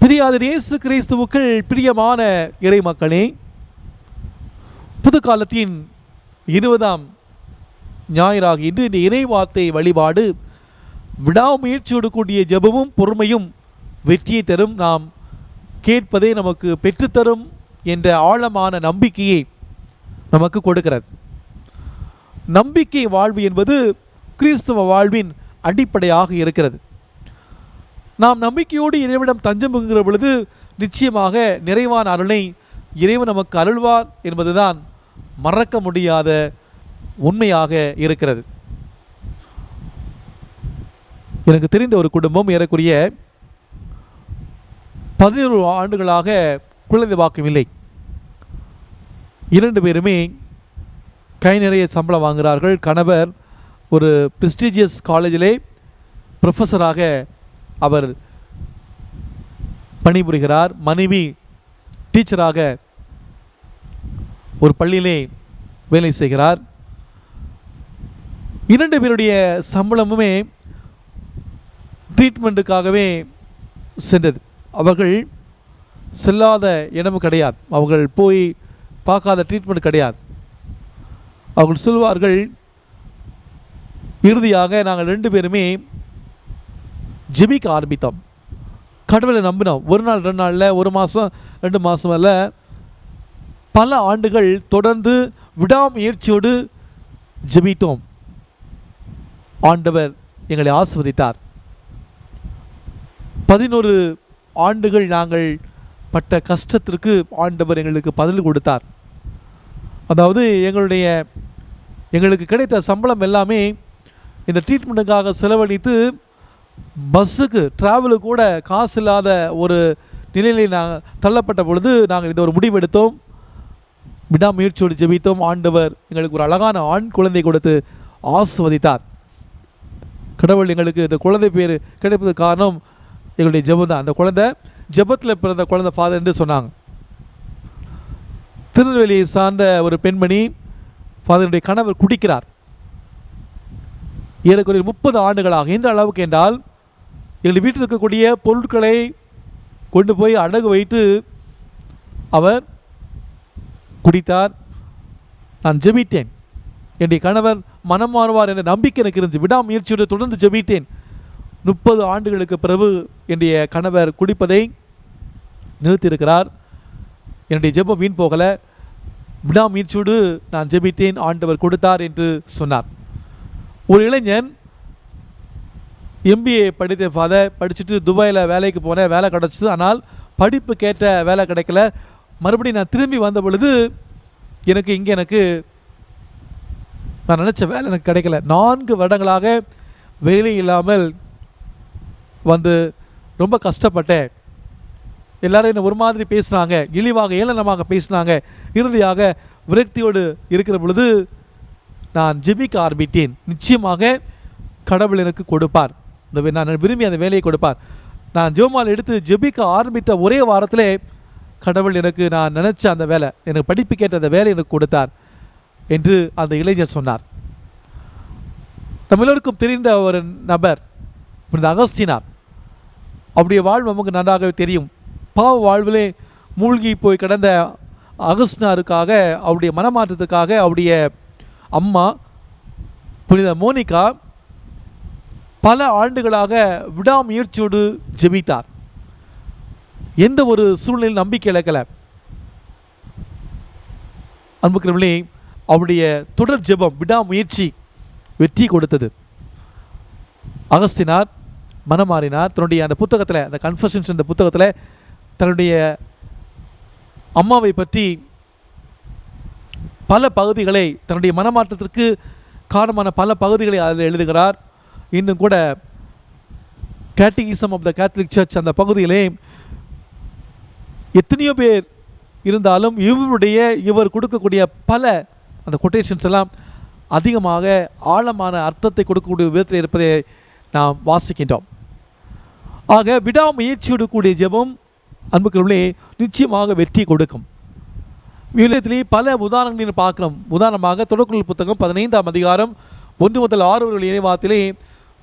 பிரியாதர் இயேசு கிறிஸ்துவுக்குள் பிரியமான இறை மக்களே, புது காலத்தின் 20ஆம் ஞாயிறாக இன்று இந்த இறை வார்த்தை வழிபாடு விடாமுயற்சியோடு கூடிய ஜெபமும் பொறுமையும் வெற்றியை தரும், நாம் கேட்பதை நமக்கு பெற்றுத்தரும் என்ற ஆழமான நம்பிக்கையை நமக்கு கொடுக்கிறது. நம்பிக்கை வாழ்வு என்பது கிறிஸ்தவ வாழ்வின் அடிப்படையாக இருக்கிறது. நாம் நம்பிக்கையோடு இறைவனிடம் தஞ்சம் புகுகிற பொழுது நிச்சயமாக நிறைவான அருளை இறைவன் நமக்கு அருள்வார் என்பதுதான் மறக்க முடியாத உண்மையாக இருக்கிறது. எனக்கு தெரிந்த ஒரு குடும்பம் ஏறக்குறைய 11 ஆண்டுகளாக குழந்தை பாக்கியம் இல்லை. 2 பேருமே கை நிறைய சம்பளம் வாங்குகிறார்கள். கணவர் ஒரு ப்ரெஸ்டீஜியஸ் காலேஜிலே ப்ரொஃபஸராக அவர் பணிபுரிகிறார். மனைவி டீச்சராக ஒரு பள்ளியிலே வேலை செய்கிறார். 2 பேருடைய சம்பளமுமே ட்ரீட்மெண்ட்டுக்காகவே சென்றது. அவர்கள் செல்லாத இடமும் கிடையாது, அவர்கள் போய் பார்க்காத ட்ரீட்மெண்ட் கிடையாது. அவர்கள் சொல்வார்கள், இறுதியாக நாங்கள் 2 பேருமே ஜெபிக்க ஆரம்பித்தோம், கடவுளை நம்பினோம். ஒரு நாள் 2 நாளில், 1 மாதம் 2 மாதம் அல்ல, பல ஆண்டுகள் தொடர்ந்து விடாமுயற்சியோடு ஜெபித்தோம். ஆண்டவர் எங்களை ஆசீர்வதித்தார். 11 ஆண்டுகள் நாங்கள் பட்ட கஷ்டத்திற்கு ஆண்டவர் எங்களுக்கு பதில் கொடுத்தார். அதாவது எங்களுக்கு கிடைத்த சம்பளம் எல்லாமே இந்த ட்ரீட்மெண்ட்டுக்காக செலவழித்து பஸ்ஸுக்கு ட்ராவலுக்கு கூட காசு இல்லாத ஒரு நிலையில் நாங்கள் தள்ளப்பட்ட பொழுது நாங்கள் இந்த ஒரு முடிவெடுத்தோம். விடாமுயற்சியோடு ஜெபித்தோம். ஆண்டவர் எங்களுக்கு ஒரு அழகான ஆண் குழந்தை கொடுத்து ஆசீர்வதித்தார். கடவுள் எங்களுக்கு இந்த குழந்தை பேர் கிடைப்பதற்கு காரணம் எங்களுடைய ஜெபம் தான். அந்த குழந்தை ஜெபத்தில் பிறந்த குழந்தை ஃபாதர் என்று சொன்னாங்க. திருநெல்வேலியை சார்ந்த ஒரு பெண்மணி, ஃபாதருடைய கணவர் குடிக்கிறார். ஏறக்குறைய 30 ஆண்டுகளாக. எந்த அளவுக்கு என்றால், எங்கள் வீட்டில் இருக்கக்கூடிய பொருட்களை கொண்டு போய் அடகு வைத்து அவர் குடித்தார். நான் ஜெபித்தேன், என்னுடைய கணவர் மனம் மாறுவார் என்ற நம்பிக்கை எனக்கு இருந்துச்சு. விடாமுயற்சியோடு தொடர்ந்து ஜெபித்தேன். 30 ஆண்டுகளுக்கு பிறகு என்னுடைய கணவர் குடிப்பதை நிறுத்தியிருக்கிறார். என்னுடைய ஜெபம் வீண் போகலை. விடாமுயற்சியோடு நான் ஜெபித்தேன், ஆண்டவர் கொடுத்தார் என்று சொன்னார். ஒரு இளைஞன் MBA படித்த ஃபாதர், படிச்சுட்டு துபாயில் வேலைக்கு போனேன், வேலை கிடச்சிது. ஆனால் படிப்பு கேட்ட வேலை கிடைக்கல. மறுபடியும் நான் திரும்பி வந்த பொழுது எனக்கு நான் நினச்ச வேலை எனக்கு கிடைக்கல. 4 வருடங்களாக வேலை இல்லாமல் வந்து ரொம்ப கஷ்டப்பட்டேன். எல்லாரும் என்ன ஒரு மாதிரி பேசுனாங்க, இழிவாக ஏளனமாக பேசினாங்க. இறுதியாக விரக்தியோடு இருக்கிற பொழுது நான் ஜெபிக்க ஆரம்பித்தேன். நிச்சயமாக கடவுள் எனக்கு கொடுப்பார், நான் விரும்பி அந்த வேலையை கொடுப்பார். நான் ஜெபமாலை எடுத்து ஜெபிக்க ஆரம்பித்த ஒரே வாரத்திலே கடவுள் எனக்கு நான் நினச்ச அந்த வேலை, எனக்கு படிப்பு கேட்ட அந்த வேலை எனக்கு கொடுத்தார் என்று அந்த இளைஞர் சொன்னார். நம்ம எல்லோருக்கும் தெரிந்த ஒரு நபர் இந்த அகஸ்தினார். அவருடைய வாழ்வு நமக்கு நன்றாகவே தெரியும். பாவ வாழ்விலே மூழ்கி போய் கிடந்த அகஸ்டினாருக்காக, அவருடைய மனமாற்றத்துக்காக அவருடைய அம்மா புனித மோனிகா பல ஆண்டுகளாக விடாமுயற்சியோடு ஜெபித்தார். எந்த ஒரு சூழ்நிலையில் நம்பிக்கை இழக்கலை. அன்புக்கிறவர்களே, அவருடைய தொடர் ஜெபம், விடாமுயற்சி வெற்றி கொடுத்தது. அகஸ்தினார் மனமாறினார். தன்னுடைய அந்த புத்தகத்தில், அந்த கன்ஃபெஷன்ஸ் என்ற புத்தகத்தில் தன்னுடைய அம்மாவை பற்றி பல பகுதிகளை, தன்னுடைய மனமாற்றத்திற்கு காரணமான பல பகுதிகளை அதில் எழுதுகிறார். இன்னும் கூட catechism of the Catholic church அந்த பகுதியிலே எத்தனையோ பேர் இருந்தாலும் இவர் கொடுக்கக்கூடிய பல அந்த கொட்டேஷன்ஸ் எல்லாம் அதிகமாக ஆழமான அர்த்தத்தை கொடுக்கக்கூடிய விதத்தில் இருப்பதை நாம் வாசிக்கின்றோம். ஆக விடாமுயற்சியோடு கூடிய ஜெபம் அன்புக்குள்ளே நிச்சயமாக வெற்றி கொடுக்கும். விவிலியத்திலே பல உதாரணங்களை பார்க்கிறோம். உதாரணமாக தொடர்குறள் புத்தகம் 15ஆம் அதிகாரம் 1 முதல் 6 இறைவாத்திலே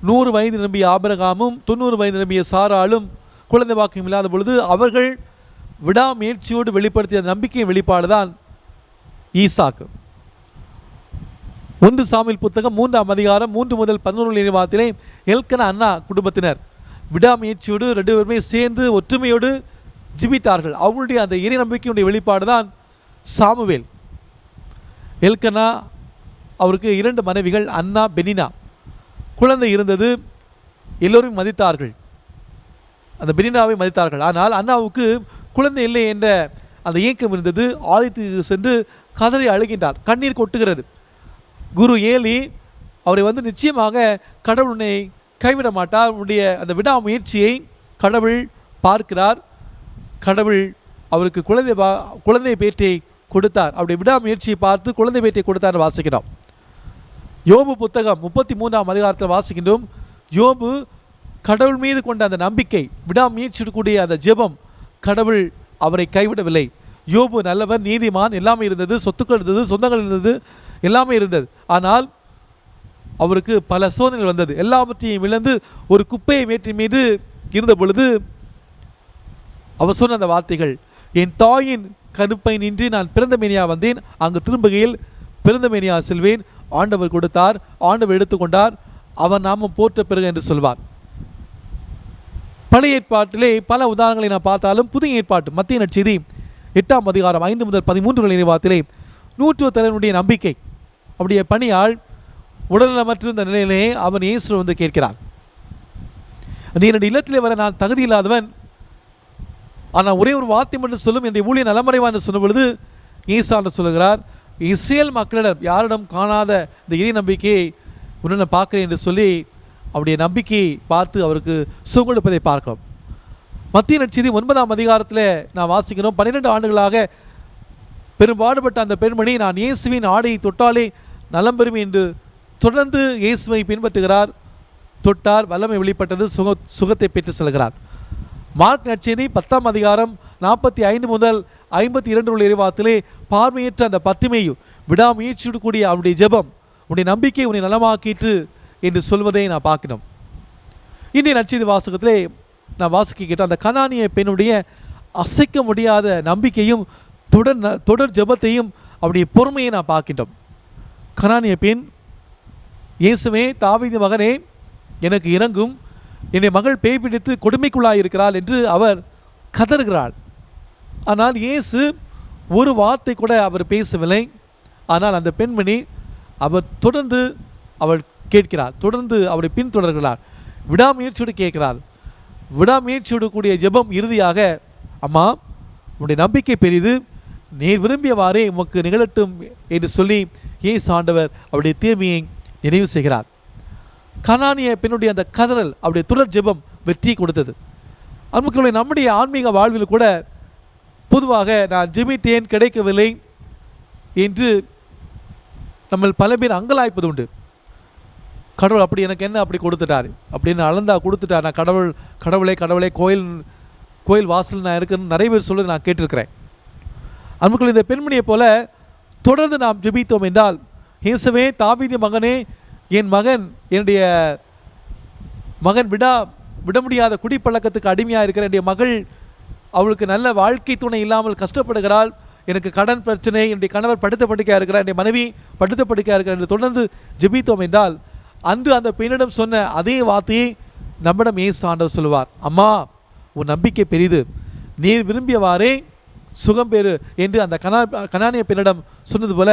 100 வயது நிரம்பிய ஆபிரகாமும் 90 வயது நிரம்பிய சாராளும் குழந்தை வாக்கியம் இல்லாத பொழுது அவர்கள் விடாமுயற்சியோடு வெளிப்படுத்திய நம்பிக்கையின் வெளிப்பாடுதான் ஈசாக்கு. 1 சாமுவேல் புத்தகம் 3ஆம் அதிகாரம் 3 முதல் 11 இறைவாத்திலே எல்கனா அன்னா குடும்பத்தினர் விடாமுயற்சியோடு 2 பேருமே சேர்ந்து ஒற்றுமையோடு ஜெபித்தார்கள். அவருடைய அந்த இறை நம்பிக்கையுடைய வெளிப்பாடு தான் சாமுவேல். எல்கனா அவருக்கு 2 மனைவிகள், அன்னா பெனினா. குழந்தை இருந்தது, எல்லோரும் மதித்தார்கள், அந்த பெனினாவை மதித்தார்கள். ஆனால் அன்னாவுக்கு குழந்தை இல்லை என்ற அந்த இயக்கம் இருந்தது. ஆலயத்துக்கு சென்று கதறி அழுகின்றார், கண்ணீர் கொட்டுகிறது. குரு ஏலி அவரை நிச்சயமாக கடவுள் உன்னை கைவிட மாட்டார், உன்னுடைய அந்த விடாமுயற்சியை கடவுள் பார்க்கிறார். கடவுள் அவருக்கு குழந்தை பேற்றை கொடுத்தார். அவருடைய விடாமுயற்சியை பார்த்து குழந்தை பேற்றை கொடுத்தார் வாசிக்கிறோம். யோபு புத்தகம் 33ஆம் அதிகாரத்தில் வாசிக்கின்றோம். யோபு கடவுள் மீது கொண்ட அந்த நம்பிக்கை, விடாமுயற்சி கூடிய அந்த ஜெபம், கடவுள் அவரை கைவிடவில்லை. யோபு நல்லவர், நீதிமான், எல்லாமே இருந்தது, சொத்துக்கள் இருந்தது, சொந்தங்கள் இருந்தது, எல்லாமே இருந்தது. ஆனால் அவருக்கு பல சோதனைகள் வந்தது. எல்லாவற்றையும் இழந்து ஒரு குப்பையை மேற்றின் மீது இருந்த பொழுது அவர் சொன்ன அந்த வார்த்தைகள், என் தாயின் கருப்பை நின்று நான் பிறந்த மேனியா வந்தேன், அங்கு திரும்புகையில் பிறந்த மேனியா செல்வேன். ஆண்டவர் கொடுத்தார், ஆண்டவர் எடுத்துக்கொண்டார், அவன் நாமம் போற்ற பிறகு என்று சொல்வார். பழைய ஏற்பாட்டிலே பல உதாரணங்களை நாம் பார்த்தாலும் புதிய ஏற்பாட்டு மத்திய நற்செய்தி 8ஆம் அதிகாரம் 5 முதல் 13 இறைவாத்திலே 100 தலைவனுடைய நம்பிக்கை, அவருடைய பணியால் உடல்நலமற்றிருந்த நிலையிலே அவன் இயேசு கேட்கிறான், நீ என்னுடைய இல்லத்திலே வர நான் தகுதி இல்லாதவன், ஆனால் ஒரே ஒரு வார்த்தை மட்டும் சொல்லும், என்னுடைய ஊழிய நலமறைவான்னு சொன்ன பொழுது ஈசான்னு சொல்லுகிறார், இஸ்ரேல் மக்களிடம் யாரிடம் காணாத இந்த இறை நம்பிக்கையை உன்னை பார்க்கிறேன் என்று சொல்லி அவருடைய நம்பிக்கையை பார்த்து அவருக்கு சுகம் கொடுப்பதை பார்க்கிறோம். மத்திய நற்செய்தி 9ஆம் அதிகாரத்தில் நான் வாசிக்கிறோம், 12 ஆண்டுகளாக பெரும்பாடுபட்ட அந்த பெண்மணி நான் இயேசுவின் ஆடையை தொட்டாலே நலம் பெறும் என்று தொடர்ந்து இயேசுவை பின்பற்றுகிறார். தொட்டார், வல்லமை வெளிப்பட்டது, சுகத்தை பெற்று செல்கிறார். மார்க் நற்செய்தி 10ஆம் அதிகாரம் 45 முதல் 52 இறைவாத்திலே பார்வையற்ற அந்த பத்திமையும் விடாமுயற்சியோடு கூடிய அவனுடைய ஜெபம், உன்னுடைய நம்பிக்கை உன்னை நலமாக்கிற்று என்று சொல்வதை நான் பார்க்கிறோம். இன்றைய நற்செய்தி வாசகத்திலே நான் வாசிக்க கேட்ட அந்த கனானிய பெண்ணுடைய அசைக்க முடியாத நம்பிக்கையும் தொடர் ஜெபத்தையும் அவருடைய பொறுமையை நான் பார்க்கின்றோம். கனானிய பெண், இயேசுவே தாவீது மகனே எனக்கு இறங்கும், என்னுடைய மகள் பேய் பிடித்து கொடுமைக்குள்ளாயிருக்கிறாள் என்று அவர் கதறுகிறாள். ஆனால் இயேசு ஒரு வார்த்தை கூட அவர் பேசவில்லை. ஆனால் அந்த பெண்மணி அவர் தொடர்ந்து அவள் கேட்கிறார், தொடர்ந்து அவரை பின்தொடர்கிறார், விடாமுயற்சியோடு கேட்கிறார். விடாமுயற்சியோடு கூடிய ஜெபம் இறுதியாக, அம்மா உன்னுடைய நம்பிக்கை பெரிது, நீர் விரும்பியவாறே உமக்கு நிகழட்டும் என்று சொல்லி இயேசு ஆண்டவர் அவருடைய தீமையை நினைவு செய்கிறார். கனானிய பெண்ணுடைய அந்த கதறல், அவருடைய தொடர் ஜெபம் வெற்றி கொடுத்தது. அன்புக்குள்ளே நம்முடைய ஆன்மீக வாழ்வில் கூட பொதுவாக நான் ஜெபித்தேன் கிடைக்கவில்லை என்று நம்ம பல பேர் அங்கலாய்ப்பது உண்டு. கடவுள் அப்படி எனக்கு என்ன அப்படி கொடுத்துட்டார் அப்படின்னு அளந்தா கொடுத்துட்டார், நான் கடவுளே கோயில் வாசல் நான் இருக்குன்னு நிறைய பேர் சொல்லுறது நான் கேட்டிருக்கிறேன். அன்புக்குள்ளே இந்த பெண்மணியை போல தொடர்ந்து நாம் ஜெபித்தோம் என்றால், இயேசுவே தாவீது மகனே என்னுடைய மகன் விட முடியாத குடிப்பழக்கத்துக்கு அடிமையாக இருக்கிற என்னுடைய மகள், அவளுக்கு நல்ல வாழ்க்கை துணை இல்லாமல் கஷ்டப்படுகிறாள், எனக்கு கடன் பிரச்சனை, என்னுடைய கணவர் படுத்த படுக்கையாக இருக்கிறார், என்னுடைய மனைவி படுத்த படுக்கையாக இருக்கிறார் என்று தொடர்ந்து ஜெபித்தோம் என்றால் அன்று அந்த பெண்ணிடம் சொன்ன அதே வார்த்தையை நம்மிடம் இயேசு ஆண்டவர் சொல்லுவார். அம்மா, உன் நம்பிக்கை பெரிது, நீர் விரும்பியவாறே சுகம் பெறு என்று அந்த கனானிய பெண்ணிடம் சொன்னது போல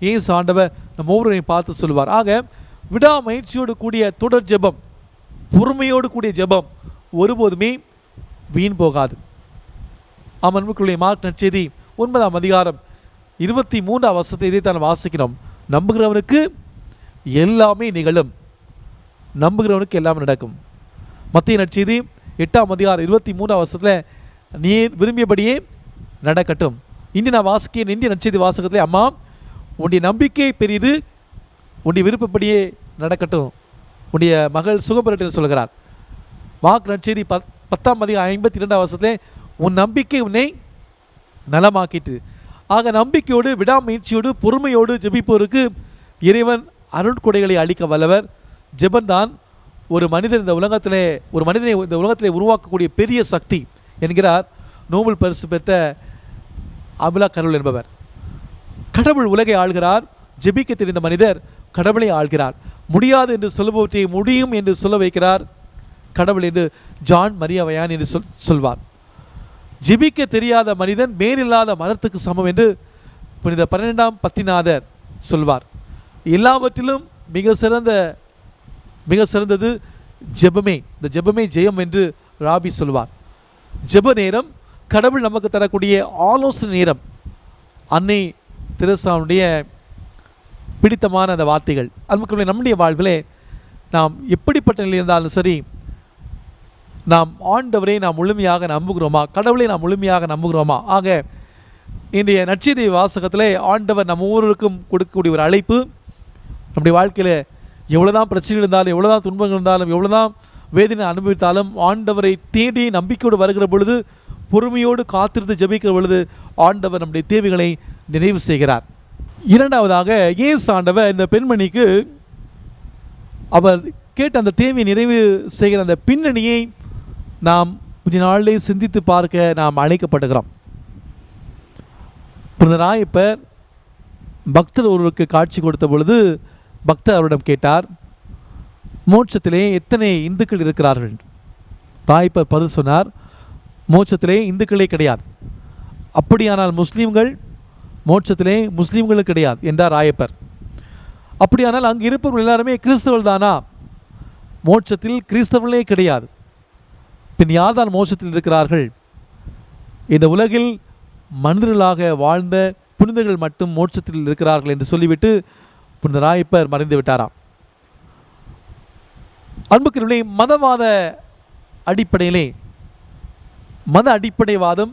இயேசு ஆண்டவர் நம்ம ஒவ்வொருவரையும் பார்த்து சொல்லுவார். ஆக விடாமுயற்சியோடு கூடிய தொடர் ஜெபம், பொறுமையோடு கூடிய ஜெபம் ஒருபோதுமே வீண் போகாது. அன்புக்குரிய மார்க் நற்செய்தி 9ஆம் அதிகாரம் 23ஆம் வசனத்தை இதைத்தான் வாசிக்கிறோம். நம்புகிறவனுக்கு எல்லாமே நிகழும், நம்புகிறவனுக்கு எல்லாமே நடக்கும். மத்திய நற்செய்தி 8ஆம் அதிகாரம் 23ஆம் வசனத்தில் நீர் விரும்பியபடியே நடக்கட்டும். இன்று நான் வாசிக்க இந்திய நற்செய்தி வாசகத்திலே, அம்மா உன்னுடைய நம்பிக்கை பெரிது, உன்னுடைய விருப்பப்படியே நடக்கட்டும், உன்னுடைய மகள் சுகப்பெறட்டும் சொல்கிறார். மார்க் நற்செய்தி 10ஆம் அதிகாரம் 52ஆம் வசனத்திலே உன் நம்பிக்கை உன்னை நலமாக்கிட்டு. ஆக நம்பிக்கையோடு விடாமுயற்சியோடு பொறுமையோடு ஜெபிப்போருக்கு இறைவன் அருட்கொடைகளை அளிக்க வல்லவர். ஜெபந்தான் ஒரு மனிதன் இந்த உலகத்திலே இந்த உலகத்திலே உருவாக்கக்கூடிய பெரிய சக்தி என்கிறார் நோபல் பரிசு பெற்ற அபிலா கரோல் என்பவர். கடவுள் உலகை ஆள்கிறார், ஜெபிக்க தெரிந்த மனிதர் கடவுளை ஆள்கிறார். முடியாது என்று சொல்லுபவற்றை முடியும் என்று சொல்ல வைக்கிறார் கடவுள் என்று ஜான் மரியா வயான் என்று சொல்வார். ஜெபிக்க தெரியாத மனிதன் மேலில்லாத மரத்துக்கு சமம் என்று புனித 12ஆம் பத்திநாதர் சொல்வார். எல்லாவற்றிலும் மிக சிறந்தது ஜெபமே, இந்த ஜெபமே ஜெயம் என்று ராபி சொல்வார். ஜெப நேரம் கடவுள் நமக்கு தரக்கூடிய ஆலோசனை நேரம். அன்னை தெரசாவுடைய பிடித்தமான அந்த வார்த்தைகள். அன்புக்குரிய நம்முடைய வாழ்விலே நாம் எப்படிப்பட்ட நிலையில் இருந்தாலும் சரி, நாம் ஆண்டவரை நாம் முழுமையாக நம்புகிறோமா, கடவுளை நாம் முழுமையாக நம்புகிறோமா? ஆக இன்றைய நற்செய்தி வாசகத்திலே ஆண்டவர் நம்ம ஒவ்வொருவருக்கும் கொடுக்கக்கூடிய ஒரு அழைப்பு, நம்முடைய வாழ்க்கையில் எவ்வளோதான் பிரச்சனை இருந்தாலும், எவ்வளோதான் துன்பங்கள் இருந்தாலும், எவ்வளோதான் வேதனை அனுபவித்தாலும் ஆண்டவரை தேடி நம்பிக்கையோடு வருகிற பொழுது, பொறுமையோடு காத்திருந்து ஜெபிக்கிற பொழுது ஆண்டவர் நம்முடைய தேவைகளை நிறைவு செய்கிறார். இரண்டாவதாக இயேசு ஆண்டவர் இந்த பெண்மணிக்கு அவர் கேட்ட அந்த தேவையை நிறைவு செய்கிற அந்த பின்னணியை நாம் கொஞ்ச நாளிலே சிந்தித்து பார்க்க நாம் அழைக்கப்படுகிறோம். ராயப்பர் பக்தர் ஒருவருக்கு காட்சி கொடுத்த பொழுது பக்தர் அவரிடம் கேட்டார், மோட்சத்திலே எத்தனை இந்துக்கள் இருக்கிறார்கள்? ராயப்பர் பதில் சொன்னார், மோட்சத்திலே இந்துக்களே கிடையாது. அப்படியானால் முஸ்லீம்கள் மோட்சத்திலே முஸ்லீம்களும் கிடையாது என்றார் ராயப்பர். அப்படியானால் அங்கு இருப்பவர்கள் எல்லாருமே கிறிஸ்தவர்கள் தானா? மோட்சத்தில் கிறிஸ்தவர்களே கிடையாது. பின் யார்தான் மோட்சத்தில் இருக்கிறார்கள்? இந்த உலகில் மனிதர்களாக வாழ்ந்த புனிதர்கள் மட்டும் மோட்சத்தில் இருக்கிறார்கள் என்று சொல்லிவிட்டு புனித ராயப்பர் மறைந்து விட்டாராம். அன்புக்குரியவர்களே, மதவாத அடிப்படையிலே மத அடிப்படைவாதம்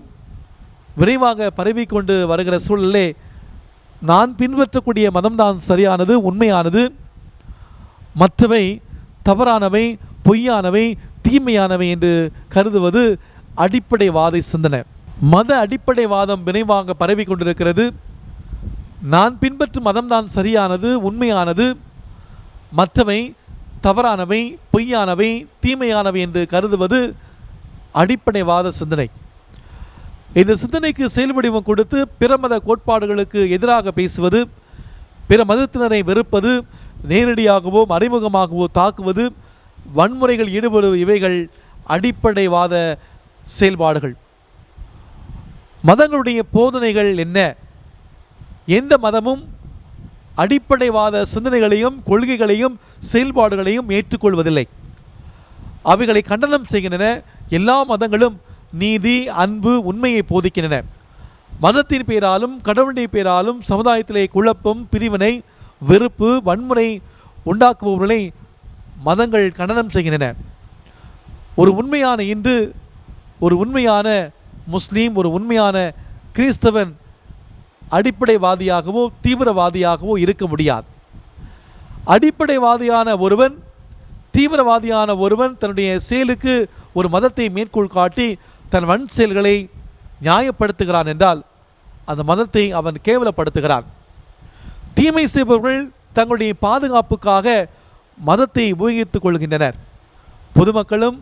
விரைவாக பரவிக்கொண்டு வருகிற சூழலே நான் பின்பற்றக்கூடிய மதம்தான் சரியானது, உண்மையானது, மற்றவை தவறானவை, பொய்யானவை, தீமையானவை என்று கருதுவது அடிப்படைவாத சிந்தனை. மத அடிப்படைவாதம் விரைவாக பரவி கொண்டிருக்கிறது. நான் பின்பற்றும் மதம்தான் சரியானது, உண்மையானது, மற்றவை தவறானவை, பொய்யானவை, தீமையானவை என்று கருதுவது அடிப்படைவாத சிந்தனை. இந்த சிந்தனைக்கு செயல்வடிவம் கொடுத்து பிற மத கோட்பாடுகளுக்கு எதிராக பேசுவது, பிற மதத்தினரை வெறுப்பது, நேரடியாகவோ மறைமுகமாகவோ தாக்குவது, வன்முறைகள் ஈடுபடுவது, இவைகள் அடிப்படைவாத செயல்பாடுகள். மதங்களுடைய போதனைகள் என்ன? எந்த மதமும் அடிப்படைவாத சிந்தனைகளையும் கொள்கைகளையும் செயல்பாடுகளையும் ஏற்றுக்கொள்வதில்லை. அவைகளை கண்டனம் செய்கின்றன. எல்லா மதங்களும் நீதி, அன்பு, உண்மையை போதிக்கின்றன. மதத்தின் பேராலும் கடவுளுடைய பேராலும் சமுதாயத்திலே குழப்பம், பிரிவினை, வெறுப்பு, வன்முறை உண்டாக்குபவர்களை மதங்கள் கண்டனம் செய்கின்றன. ஒரு உண்மையான இந்து, ஒரு உண்மையான முஸ்லீம், ஒரு உண்மையான கிறிஸ்தவன் அடிப்படைவாதியாகவோ தீவிரவாதியாகவோ இருக்க முடியாது. அடிப்படைவாதியான ஒருவன், தீவிரவாதியான ஒருவன் தன்னுடைய செயலுக்கு ஒரு மதத்தை மேற்கோள் காட்டி தன் வன் செயல்களை நியாயப்படுத்துகிறான் என்றால் அந்த மதத்தை அவன் கேவலப்படுத்துகிறான். தீமை செய்பவர்கள் தங்களுடைய பாதுகாப்புக்காக மதத்தை உபயோகித்துக் கொள்கின்றனர். பொதுமக்களும்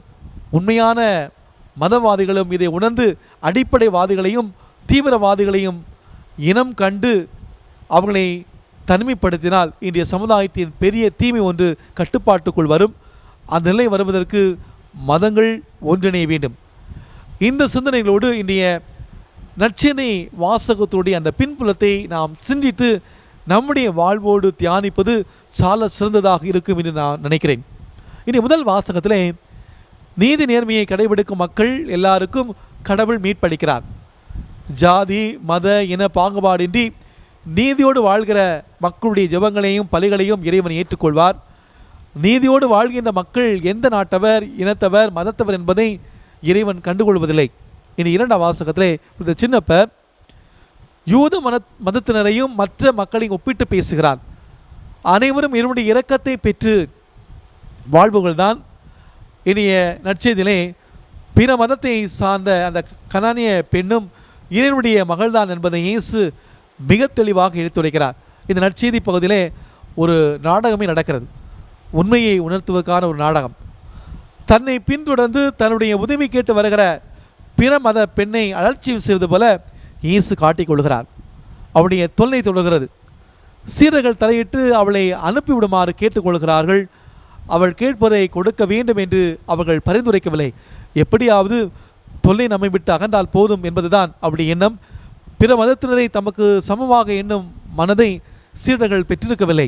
உண்மையான மதவாதிகளும் இதை உணர்ந்து அடிப்படைவாதிகளையும் தீவிரவாதிகளையும் இனம் கண்டு அவர்களை தனிமைப்படுத்தினால் இன்றைய சமுதாயத்தின் பெரிய தீமை ஒன்று கட்டுப்பாட்டுக்குள் வரும். அந்த நிலை வருவதற்கு மதங்கள் ஒன்றிணைய வேண்டும். இந்த சிந்தனைகளோடு இன்றைய நற்செய்தி வாசகத்துடைய அந்த பின்புலத்தை நாம் சிந்தித்து நம்முடைய வாழ்வோடு தியானிப்பது சால சிறந்ததாக இருக்கும் என்று நான் நினைக்கிறேன். இனி முதல் வாசகத்திலே நீதி நேர்மையை கடைபிடிக்கும் மக்கள் எல்லாருக்கும் கடவுள் மீட்பளிக்கிறார். ஜாதி மத இன பாகுபாடின்றி நீதியோடு வாழ்கிற மக்களுடைய ஜெபங்களையும் பலிகளையும் இறைவன் ஏற்றுக்கொள்வார். நீதியோடு வாழ்கின்ற மக்கள் எந்த நாட்டவர், இனத்தவர், மதத்தவர் என்பதை இறைவன் கண்டுகொள்வதில்லை. இனி இரண்டாம் வாசகத்திலே இந்த சின்னப்பர் யூத மதத்தினரையும் மற்ற மக்களையும் ஒப்பிட்டு பேசுகிறார். அனைவரும் இவருடைய இரக்கத்தை பெற்று வாழ்வுகள்தான். இனிய நற்செய்தியிலே பிற மதத்தை சார்ந்த அந்த கனானிய பெண்ணும் இறைவனுடைய மகள்தான் என்பதை இயேசு மிக தெளிவாக எடுத்துரைக்கிறார். இந்த நற்செய்தி பகுதியிலே ஒரு நாடகமே நடக்கிறது. உண்மையை உணர்த்துவதற்கான ஒரு நாடகம். தன்னை பின்தொடர்ந்து தன்னுடைய உதவி கேட்டு வருகிற பிற மத பெண்ணை அலட்சியம் செய்வது போல இயேசு காட்டிக்கொள்கிறார். அவளுடைய தொல்லை தொடர்கிறது. சீடர்கள் தலையிட்டு அவளை அனுப்பிவிடுமாறு கேட்டுக்கொள்கிறார்கள். அவள் கேட்பதை கொடுக்க வேண்டும் என்று அவர்கள் பரிந்துரைக்கவில்லை. எப்படியாவது தொல்லை நம்மை விட்டு அகன்றால் போதும் என்பதுதான் அவருடைய எண்ணம். பிற மதத்தினரை தமக்கு சமமாக எண்ணும் மனதை சீடர்கள் பெற்றிருக்கவில்லை.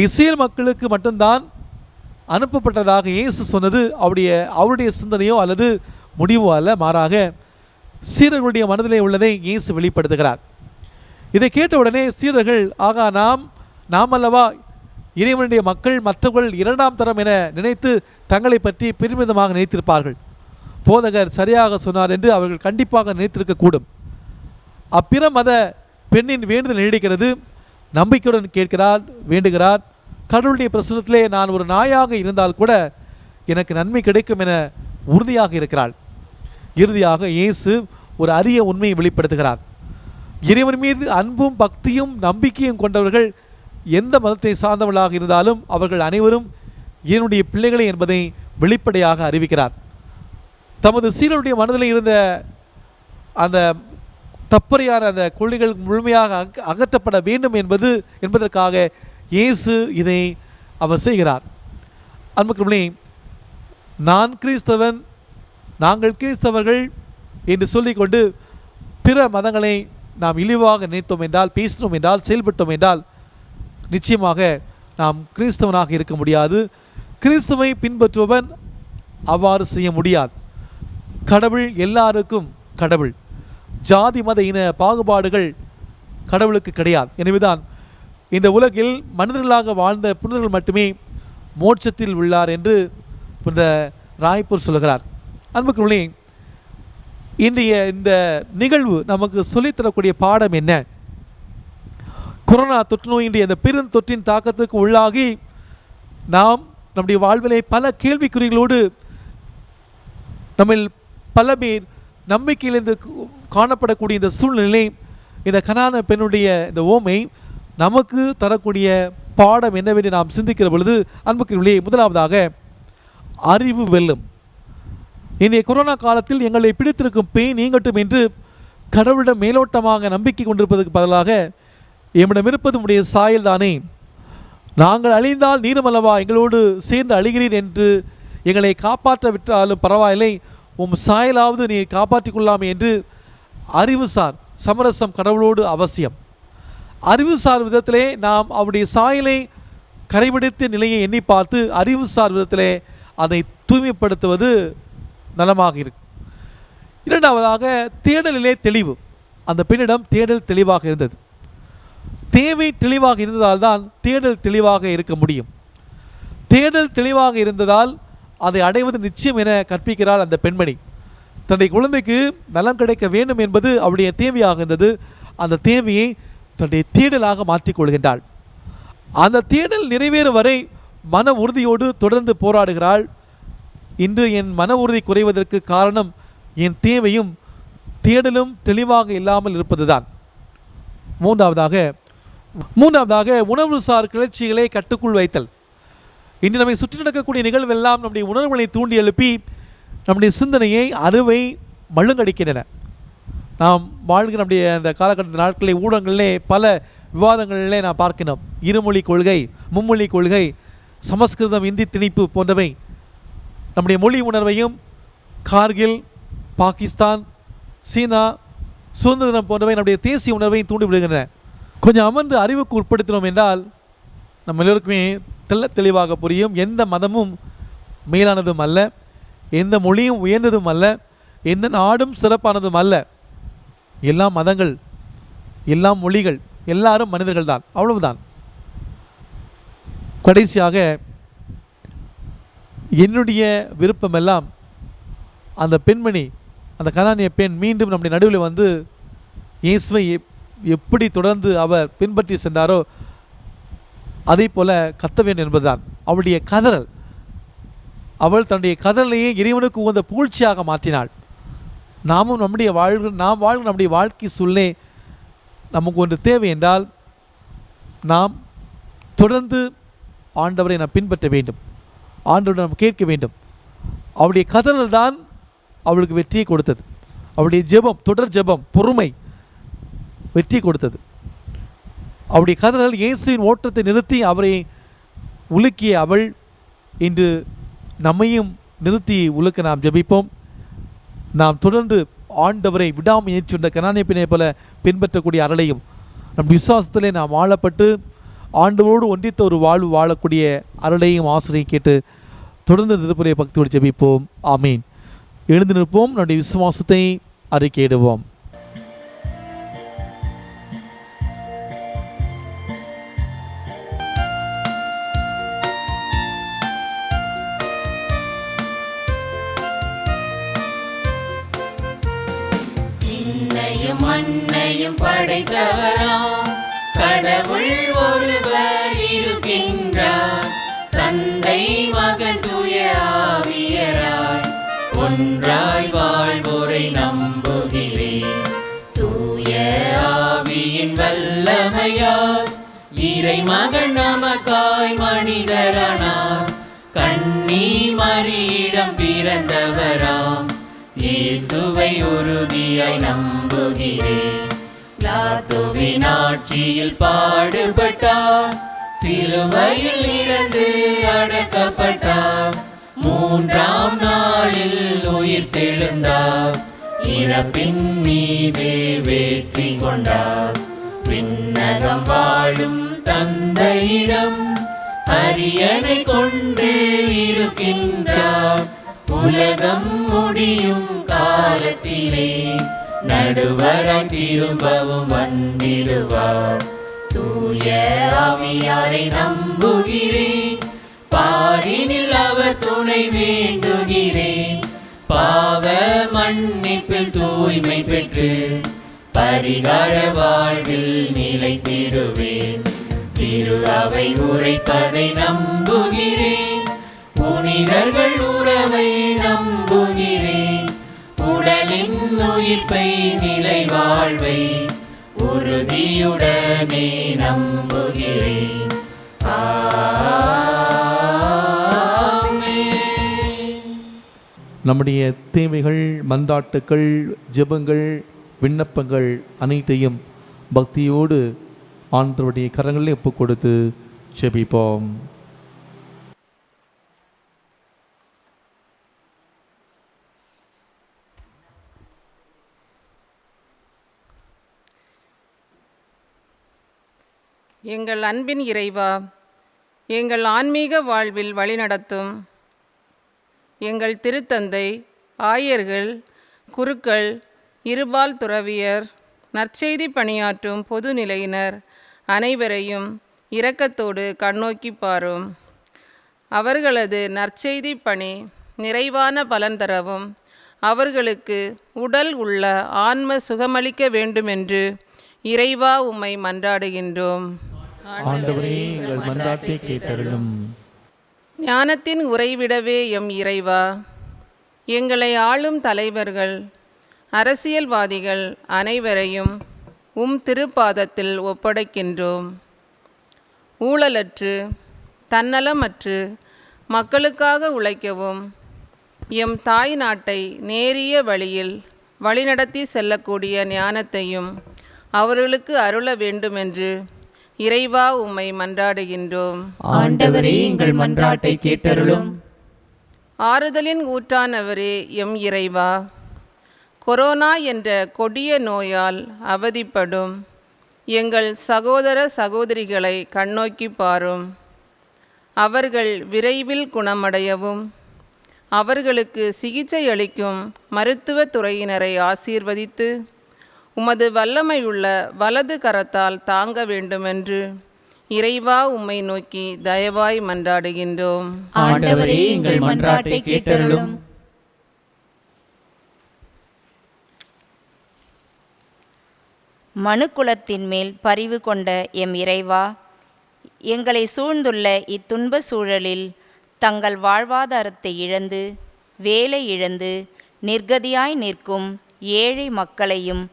இஸ்ரேல் மக்களுக்கு மட்டும்தான் அனுப்பப்பட்டதாக இயேசு சொன்னது அவருடைய சிந்தனையோ அல்லது முடிவோ அல்ல, மாறாக சீடர்களுடைய மனதிலே உள்ளதை இயேசு வெளிப்படுத்துகிறார். இதை கேட்டவுடனே சீடர்கள், ஆகா நாம் அல்லவா இறைவனுடைய மக்கள், மற்றவர்கள் இரண்டாம் தரம் என நினைத்து தங்களை பற்றி பெருமிதமாக நினைத்திருப்பார்கள். போதகர் சரியாக சொன்னார் என்று அவர்கள் கண்டிப்பாக நினைத்திருக்கக்கூடும். அப்பிற மத பெண்ணின் வேண்டுதல் நீடிக்கிறது. நம்பிக்கையுடன் கேட்கிறார், வேண்டுகிறார். கடவுளுடைய பிரசனத்திலே நான் ஒரு நாயாக இருந்தால் கூட எனக்கு நன்மை கிடைக்கும் என உறுதியாக இருக்கிறாள். இறுதியாக இயேசு ஒரு அரிய உண்மையை வெளிப்படுத்துகிறார். இறைவன் மீது அன்பும் பக்தியும் நம்பிக்கையும் கொண்டவர்கள் எந்த மதத்தை சார்ந்தவர்களாக இருந்தாலும் அவர்கள் அனைவரும் இறைவனுடைய பிள்ளைகளை என்பதை வெளிப்படையாக அறிவிக்கிறார். தமது சீடருடைய மனதில் இருந்த அந்த தப்பறையான அந்த கொள்கைகள் முழுமையாக அகற்றப்பட வேண்டும் என்பதற்காக இயேசு இதை அவர் செய்கிறார். அன்புக்குரியவர்களே, நான் கிறிஸ்தவன், நாங்கள் கிறிஸ்தவர்கள் என்று சொல்லிக்கொண்டு பிற மதங்களை நாம் இழிவாக நினைத்தோம் என்றால், பேசினோம் என்றால், செயல்பட்டோம் என்றால் நிச்சயமாக நாம் கிறிஸ்தவனாக இருக்க முடியாது. கிறிஸ்துவை பின்பற்றுபவன் அவ்வாறு செய்ய முடியாது. கடவுள் எல்லாருக்கும் கடவுள். ஜாதி மத இன பாகுபாடுகள் கடவுளுக்கு கிடையாது. எனவேதான் இந்த உலகில் மனிதர்களாக வாழ்ந்த புனிதர்கள் மட்டுமே மோட்சத்தில் உள்ளார் என்று புனித ராய்ப்பூர் சொல்கிறார். அன்புக்குள்ளே, இன்றைய இந்த நிகழ்வு நமக்கு சொல்லித்தரக்கூடிய பாடம் என்ன? கொரோனா தொற்று நோயினுடைய இந்த பெருந்தொற்றின் தாக்கத்துக்கு உள்ளாகி நாம் நம்முடைய வாழ்விலே பல கேள்விக்குறிகளோடு நம்மில் பல பேர் நம்பிக்கையிலிருந்து காணப்படக்கூடிய இந்த சூழ்நிலை, இந்த கனான பெண்ணுடைய இந்த ஓமை நமக்கு தரக்கூடிய பாடம் என்னவென்று நாம் சிந்திக்கிற பொழுது, அன்புக்குரியவர்களே, முதலாவதாக அறிவு வெல்லும். இன்றைய கொரோனா காலத்தில் எங்களை பிடித்திருக்கும் பேய் நீங்கட்டும் என்று கடவுளிடம் மேலோட்டமாக நம்பிக்கை கொண்டிருப்பதற்கு பதிலாக எம்மிடம் இருப்பது உடைய சாயல் தானே, நாங்கள் அழிந்தால் நீருமல்லவா எங்களோடு சேர்ந்து அழிகிறீர் என்று எங்களை காப்பாற்ற விட்டாலும் பரவாயில்லை, உம் சாயலாவது நீ காப்பாற்றிக் கொள்ளாமே என்று அறிவுசார் சமரசம் கடவுளோடு அவசியம். அறிவுசார் விதத்திலே நாம் அவருடைய சாயலை கரைபிடித்த நிலையை எண்ணி பார்த்து அறிவுசார் விதத்திலே அதை தூய்மைப்படுத்துவது நலமாக இருக்கும். இரண்டாவதாக தேடலிலே தெளிவு. அந்த பெண்ணிடம் தேடல் தெளிவாக இருந்தது. தேவை தெளிவாக இருந்ததால் தான் தேடல் தெளிவாக இருக்க முடியும். தேடல் தெளிவாக இருந்ததால் அதை அடைவது நிச்சயம் என கற்பிக்கிறாள் அந்த பெண்மணி. தன்னுடைய குழந்தைக்கு நலம் கிடைக்க வேண்டும் என்பது அவருடைய தேவையாக இருந்தது. அந்த தேவையை தன்னுடைய தேடலாக மாற்றிக்கொள்கின்றாள். அந்த தேடல் நிறைவேறும் வரை மன உறுதியோடு தொடர்ந்து போராடுகிறாள். இன்று என் மன உறுதி குறைவதற்கு காரணம் என் தேவையும் தேடலும் தெளிவாக இல்லாமல் இருப்பதுதான். மூன்றாவதாக உணர்வுசார் கிளர்ச்சிகளை கட்டுக்குள் வைத்தல். இன்று நம்மை சுற்றி நடக்கக்கூடிய நிகழ்வெல்லாம் நம்முடைய உணர்வுகளை தூண்டி எழுப்பி நம்முடைய சிந்தனையை, அறிவை மழுங்கடிக்கின்றன. நாம் வாழ்கிற நம்முடைய அந்த காலகட்ட நாட்களில் ஊடகங்களிலே பல விவாதங்களிலே நாம் பார்க்கிறோம். இருமொழி கொள்கை, மும்மொழி கொள்கை, சமஸ்கிருதம் இந்தி திணிப்பு போன்றவை நம்முடைய மொழி உணர்வையும், கார்கில், பாகிஸ்தான், சீனா சுதந்திரம் போன்றவை நம்முடைய தேசிய உணர்வையும் தூண்டிவிடுகின்றன. கொஞ்சம் அமர்ந்து அறிவுக்கு உட்படுத்தினோம் என்றால் நம்ம எல்லோருக்குமே தெளிவாக புரியும். எந்த மதமும் மேலானதும் அல்ல, எந்த மொழியும் உயர்ந்ததும் அல்ல, எந்த நாடும் சிறப்பானதும் அல்ல. எல்லா மதங்கள், எல்லா மொழிகள், எல்லாரும் மனிதர்கள் தான், அவ்வளவுதான். கடைசியாக என்னுடைய விருப்பமெல்லாம் அந்த பெண்மணி, அந்த கனானிய பெண் மீண்டும் நம்முடைய நடுவில் வந்து இயேசுவை எப்படி தொடர்ந்து அவர் பின்பற்றி சென்றாரோ அதே போல கத்த வேண்டும் என்பதுதான் அவளுடைய கதறல். அவள் தன்னுடைய கதறலையே இறைவனுக்கு உகந்த புகழ்ச்சியாக மாற்றினாள். நாம் வாழ்கிற நம்முடைய வாழ்க்கை சூழ்நிலை நமக்கு ஒன்று தேவை என்றால் நாம் தொடர்ந்து ஆண்டவரை நாம் பின்பற்ற வேண்டும், ஆண்டவரை நாம் கேட்க வேண்டும். அவளுடைய கதறல் தான் அவளுக்கு வெற்றியை கொடுத்தது. அவளுடைய ஜெபம், தொடர் ஜெபம், பொறுமை வெற்றி கொடுத்தது. அவருடைய கதறல் இயேசுவின் ஓட்டத்தை நிறுத்தி அவரை உலுக்கிய அவள் இன்று நம்மையும் நிறுத்தி உலுக்க நாம் ஜெபிப்போம். நாம் தொடர்ந்து ஆண்டவரை விடாமுயற்சி இந்த கனானிய பெண்ணை போல பின்பற்றக்கூடிய அருளையும் நம் விசுவாசத்திலே நாம் ஆளப்பட்டு ஆண்டவரோடு ஒன்றித்த ஒரு வாழ்வு வாழக்கூடிய அருளையும் ஆசிரியை கேட்டு தொடர்ந்து திருப்பலியை பக்தியோடு ஜெபிப்போம். ஆமீன். எழுந்து நிற்போம், நம்முடைய விசுவாசத்தை அறிக்கையிடுவோம். மண்ணையும் படைத்தவராம் கடவுள் ஒருவர் இருக்கின்றார். தந்தை, மகன், தூய ஆவியராய் ஒன்றாய் வாழ்வோரை நம்புகிறேன். தூய ஆவியின் வல்லமையால் இறை மகன் நமக்காய் மனிதரானார். கன்னி மரியிடம் பிறந்தவராம் இயேசுவை உறுதியாய் நம்புகிறேன். பிலாத்துவின் ஆட்சியில் பாடுபட்டார், சிலுவையில் இறந்து அடக்கப்பட்டார். மூன்றாம் நாளில் உயிர்த்தெழுந்தார், இறப்பின் மீது வெற்றி கொண்டார். விண்ணகம் வாழும் தந்தையிடம் அரியணை கொண்டு இருக்கின்றார். உலகம் முடியும் காலத்திலே நடுவராய் திரும்பவும் வந்திடுவார். தூய ஆவியாரை நம்புகிறேன், பாரினில் அவர் துணை வேண்டுகிறேன். பாவ மன்னிப்பில் தூய்மை பெற்று பரிகார வாழ்வில் நிலைத்திடுவேன். திரு அவை உரைப்பதை நம்புகிறேன், புனிதர்கள் உறவை நம்புகிறேன். உடலின் உயிர்ப்பை நிலை வாழ்வை உறுதியுடனே நம்புகிறேன். நம்முடைய தேவைகள், மன்றாட்டுக்கள், ஜெபங்கள், விண்ணப்பங்கள் அனைத்தையும் பக்தியோடு ஆண்டவருடைய கரங்களில் ஒப்புக் கொடுத்து ஜெபிப்போம். எங்கள் அன்பின் இறைவா, எங்கள் ஆன்மீக வாழ்வில் வழிநடத்தும் எங்கள் திருத்தந்தை, ஆயர்கள், குருக்கள், இருபால் துறவியர், நற்செய்தி பணியாற்றும் பொதுநிலையினர் அனைவரையும் இரக்கத்தோடு கண்ணோக்கி பாரும். அவர்களது நற்செய்தி பணி நிறைவான பலன் தரவும் அவர்களுக்கு உடல் உள்ள ஆன்ம சுகமளிக்க வேண்டுமென்று இறைவா உம்மை மன்றாடுகின்றோம். ஆண்டவரே, எங்கள் மன்றாட்டை கேட்டருளும். ஞானத்தின் உறைவிடவே எம் இறைவா, எங்களை ஆளும் தலைவர்கள், அரசியல்வாதிகள் அனைவரையும் உம் திருப்பாதத்தில் ஒப்படைக்கின்றோம். ஊழலற்று தன்னலமற்று மக்களுக்காக உழைக்கவும் எம் தாய் நாட்டை நேரிய வழியில் வழிநடத்தி செல்லக்கூடிய ஞானத்தையும் அவர்களுக்கு அருள வேண்டுமென்று இறைவா உம்மை மன்றாடுகின்றோம். ஆண்டவரே, எங்கள் மன்றாட்டை கேட்டருளும். ஆறுதலின் ஊற்றானவரே எம் இறைவா, கொரோனா என்ற கொடிய நோயால் அவதிப்படும் எங்கள் சகோதர சகோதரிகளை கண்ணோக்கி பாரும். அவர்கள் விரைவில் குணமடையவும் அவர்களுக்கு சிகிச்சை அளிக்கும் மருத்துவத் துறையினரை ஆசீர்வதித்து உமது வல்லமையுள்ள வலது கரத்தால் தாங்க வேண்டுமென்று இறைவா உம்மை நோக்கி தயவாய் மன்றாடுகின்றோம். ஆண்டவரே, எங்கள் மன்றாட்டை கேட்டருளும். மனுக்குலத்தின் மேல் பரிவு கொண்ட எம் இறைவா, எங்களை சூழ்ந்துள்ள இத்துன்ப சூழலில் தங்கள் வாழ்வாதாரத்தை இழந்து வேலை இழந்து நிர்கதியாய் நிற்கும் ஏழை மக்களையும்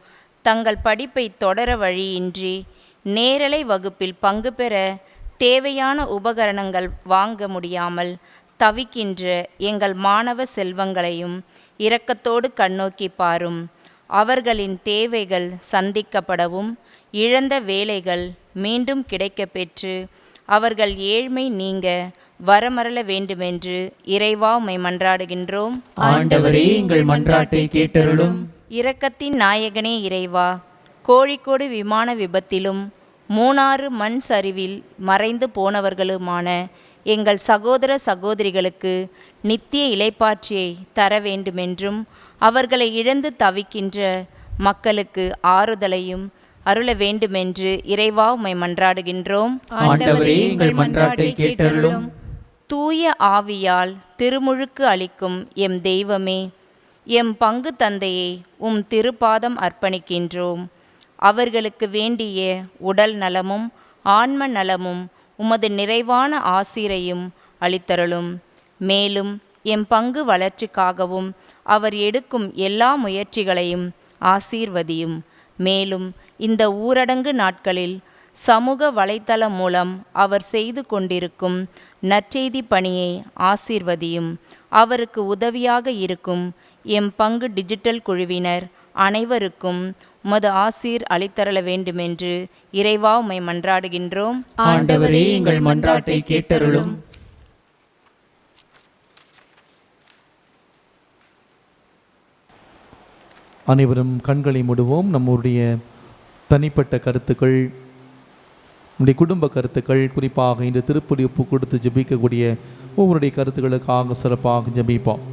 தங்கள் படிப்பை தொடர வழியின்றி நேரலை வகுப்பில் பங்கு பெற தேவையான உபகரணங்கள் வாங்க முடியாமல் தவிக்கின்ற எங்கள் மாணவ செல்வங்களையும் இரக்கத்தோடு கண்ணோக்கி பாரும். அவர்களின் தேவைகள் சந்திக்கப்படவும் இழந்த வேலைகள் மீண்டும் கிடைக்கப் பெற்று அவர்கள் ஏழ்மை நீங்க வரமரள வேண்டுமென்று இறைவா உம்மை மன்றாடுகின்றோம். ஆண்டவரே, எங்கள் மன்றாட்டை கேட்டருளும். இரக்கத்தின் நாயகனே இறைவா, கோழிக்கோடு விமான விபத்திலும் மூணாறு மண் சரிவில் மறைந்து போனவர்களுமான எங்கள் சகோதர சகோதரிகளுக்கு நித்திய இளைப்பாற்றியை தர வேண்டுமென்றும் அவர்களை இழந்து தவிக்கின்ற மக்களுக்கு ஆறுதலையும் அருள வேண்டுமென்று இறைவா உம்மை மன்றாடுகின்றோம். ஆண்டவரே, எங்கள் மன்றாட்டை கேட்டருளும். தூய ஆவியால் திருமுழுக்கு அளிக்கும் எம் தெய்வமே, எம் பங்கு தந்தையை உம் திருப்பாதம் அர்ப்பணிக்கின்றோம். அவர்களுக்கு வேண்டிய உடல் நலமும் ஆன்ம நலமும் உமது நிறைவான ஆசீரையும் அளித்தருளும். மேலும் எம் பங்கு வளர்ச்சிக்காகவும் அவர் எடுக்கும் எல்லா முயற்சிகளையும் ஆசீர்வதியும். மேலும் இந்த ஊரடங்கு நாட்களில் சமூக வலைத்தளம் மூலம் அவர் செய்து கொண்டிருக்கும் நற்செய்தி பணியை ஆசீர்வதியும். அவருக்கு உதவியாக இருக்கும் எம் பங்கு டிஜிட்டல் குழுவினர் அனைவருக்கும் உமது ஆசீர் அளித்தரள வேண்டுமென்று இறைவா உம்மை மன்றாடுகின்றோம். ஆண்டவரே, எங்கள் மன்றாட்டை கேட்டருளும். அனைவரும் கண்களை மூடுவோம். நம்முடைய தனிப்பட்ட கருத்துக்கள், நம்முடைய குடும்ப கருத்துக்கள், குறிப்பாக இந்த திருப்பலி ஒப்பு கொடுத்து ஜெபிக்கக்கூடிய ஒவ்வொருடைய கருத்துக்களுக்காக சிறப்பாக ஜெபிப்போம்.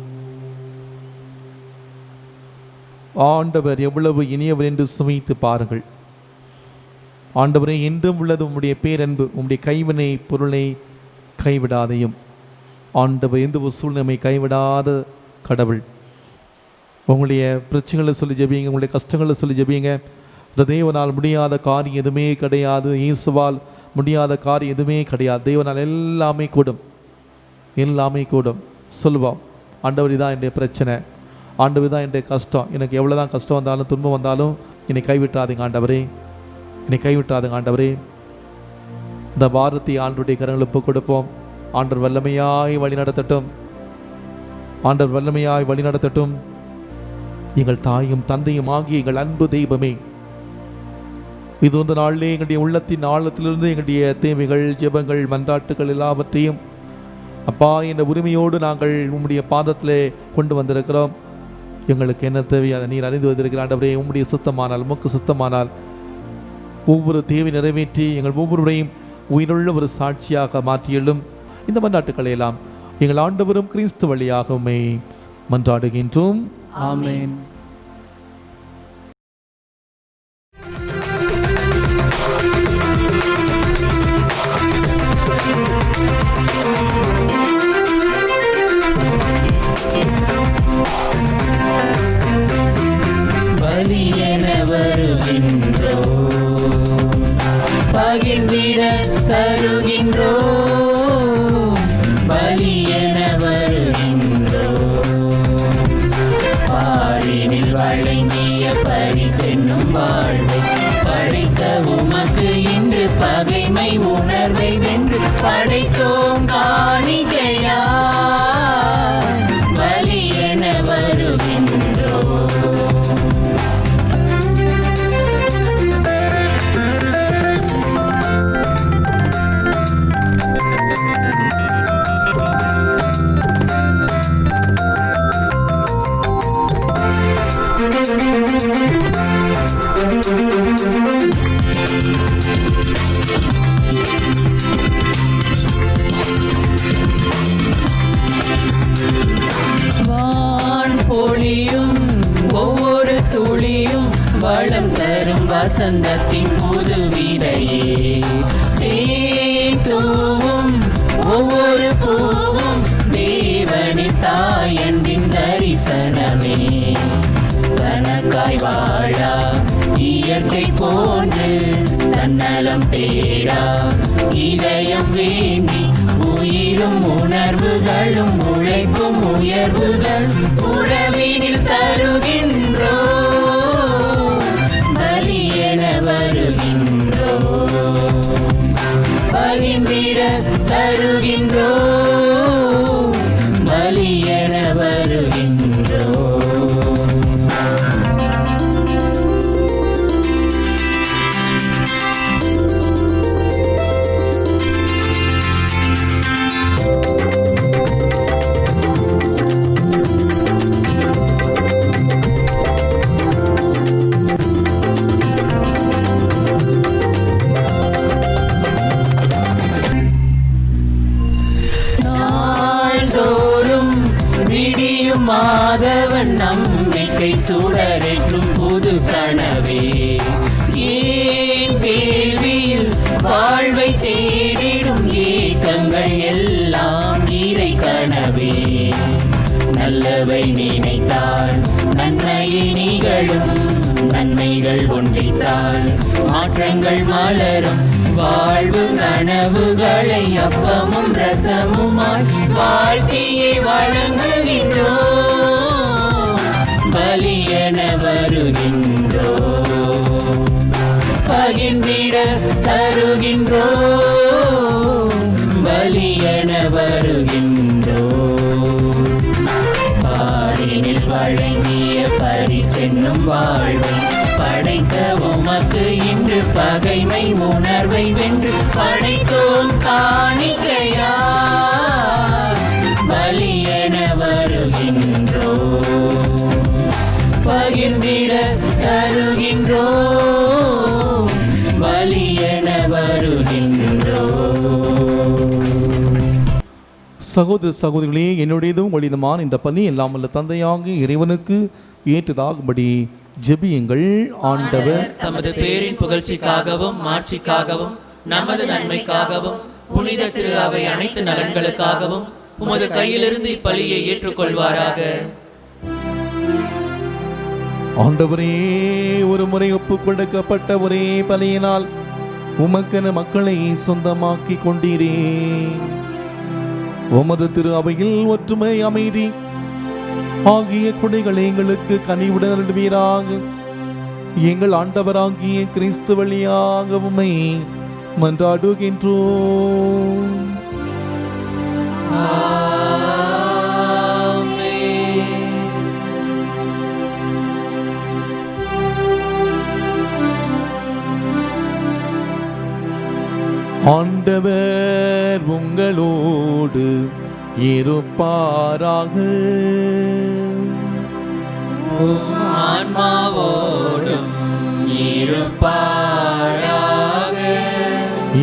ஆண்டவர் எவ்வளவு இனியவர் என்று சுவைத்து பாருங்கள். ஆண்டவரே, என்றும் உள்ளது உம்முடைய பேரன்பு, உம்முடைய கைவினை பொருளை கைவிடாதையும். ஆண்டவர் எந்த ஒரு சூழ்நிலை கைவிடாத கடவுள். உங்களுடைய பிரச்சனைகளை சொல்லி ஜெபிங்க, உங்களுடைய கஷ்டங்களை சொல்லி ஜெபிங்க. இந்த தேவனால் முடியாத காரியம் எதுவுமே கிடையாது. இயேசுவால் முடியாத காரியம் எதுவுமே கிடையாது. தேவனால் எல்லாமே கூடும், எல்லாமே கூடும். சொல்லுவோம், ஆண்டவர் தான் என்னுடைய பிரச்சனை, ஆண்டவர் தான் என்னுடைய கஷ்டம், எனக்கு எவ்வளோ தான் கஷ்டம் வந்தாலும் துன்பம் வந்தாலும் என்னை கைவிட்டாதீங்க ஆண்டவரே, என்னை கைவிட்டாதுங்க ஆண்டவரே. இந்த பாரதி ஆண்டவருடைய கரங்களுக்கு கொடுப்போம். ஆண்டவர் வல்லமையாய் வழி நடத்தட்டும், ஆண்டவர் வல்லமையாய் வழி நடத்தட்டும். எங்கள் தாயும் தந்தையும் ஆகிய எங்கள் அன்பு தெய்வமே, இது இந்த நாளிலே எங்களுடைய உள்ளத்தின் ஆழத்திலிருந்து எங்களுடைய தேவைகள், ஜெபங்கள், மன்றாட்டுகள் எல்லாவற்றையும் அப்பா என்ற உரிமையோடு நாங்கள் உம்முடைய பாதத்திலே கொண்டு வந்திருக்கிறோம். எங்களுக்கு என்ன தேவை அதை நீர் அறிந்து வந்திருக்கிற ஆண்டவரே. உம்முடைய சுத்தமானால், உமக்கு சுத்தமானால் ஒவ்வொரு தேவை நிறைவேற்றி எங்கள் ஒவ்வொருவரையும் உயிருள்ள ஒரு சாட்சியாக மாற்றியெழும். இந்த மன்றாட்டுக்களை எல்லாம் எங்கள் ஆண்டவரும் கிறிஸ்து வழியாக உம்மை மன்றாடுகின்றோம். ஆமென். பலியென வருகின்றோ, பகிர்ந்திட தருகின்றோ. பலியென வருகின்றோ, பாரினில் வழங்கிய பரிசென்னும் வாழ்வை படைத்த உமக்கு இன்று பகைமை உணர்வை வென்று படைத்தோம் காணிக்கையா. பலியென வருகின்றோ. வசந்தத்தின் புது விதையே. தேன் தூவும் ஒவ்வொரு பூவும் தேவனின் தாயன்பின் தரிசனமே. தனக்காய் வாழா இயற்கை போன்று தன்னலம் தேடா இதயம் வேண்டி உயிரும் உணர்வுகளும் உழைப்பும் உயர்வுகள் உறவினில் தருகின்றோ பலியென வருகின்றோ பகிர்ந்திட தருகின்றோ பலியென வருகின்றோ. மாதவன் நம்பிக்கை சுடரேற்றும் புது கனவே. ஏன் கேள்வியில் வாழ்வை தேடிடும் ஏக்கங்கள் எல்லாம் இறை கனவே. நல்லவை நினைத்தால் நன்மையை நிகழும் நன்மைகள் ஒன்றித்தால் மாற்றங்கள் மலரும் வாழ்வு கனவுகளை அப்பமும் ரசமுமாய் வாழ்க்கையை வழங்குகின்றோ பலியென வருகின்றோ பகிர்ந்திட தருகின்றோ பலியென வருகின்றோ. பாரினில் வழங்கிய பரிசென்னும் வாழ்வை படைக்க உமக்கு இன்று பகைமை உணர்வை வென்று படைத்தோம் காணிக்கையா பலியென வருகின்றோ பகிர்ந்திட தருகின்றோ பலியென வருகின்றோ. சகோதர சகோதரிகளே, என்னுடையதும் உங்களிதுமான இந்த பணி எல்லாம் வல்ல தந்தையாகிய இறைவனுக்கு ஏற்றதாகும்படி ஜெபியுங்கள். ஆண்டவர் தமது பேரின் புகழ்ச்சிக்காகவும் மாட்சிக்காகவும் நமது நன்மைக்காகவும் புனித திரு அவை அனைத்து நலன்களுக்காகவும் உமது கையிலிருந்து இப்பலியை ஏற்றுக்கொள்வாராக. ஆண்டவரே, ஒரு முறை ஒப்புக் கொடுக்கப்பட்ட ஒரே பலியினால் உமக்கென மக்களை சொந்தமாக்கி கொண்டீரே. உமது திரு அவையில் ஒற்றுமை அமைதி ஆகிய கொடைகளை எங்களுக்கு கனிவுடன் அருள்வீராக. எங்கள் ஆண்டவராகிய கிறிஸ்து வழியாக உம்மை மன்றாடுகின்றோம். ஆண்டவர் உங்களோடு இருப்பாராக. ஆன்மாவோடும் இருப்பாராக.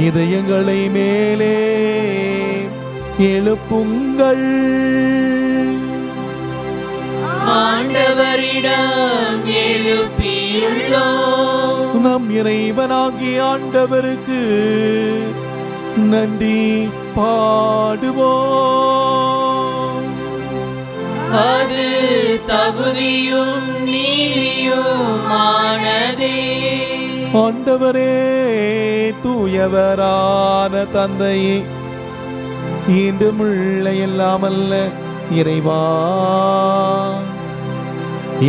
இதயங்களை மேலே எழுப்புங்கள். ஆண்டவரிடம் எழுப்பியுள்ளோம். நம் இறைவனாகிய ஆண்டவருக்கு நன்றி பாடுவோம். அது தகுதியும் நீதியுமானதே. ஆண்டவரே, தூயவரான தந்தையே, இன்றும் உள்ள எல்லாமல்ல இறைவா,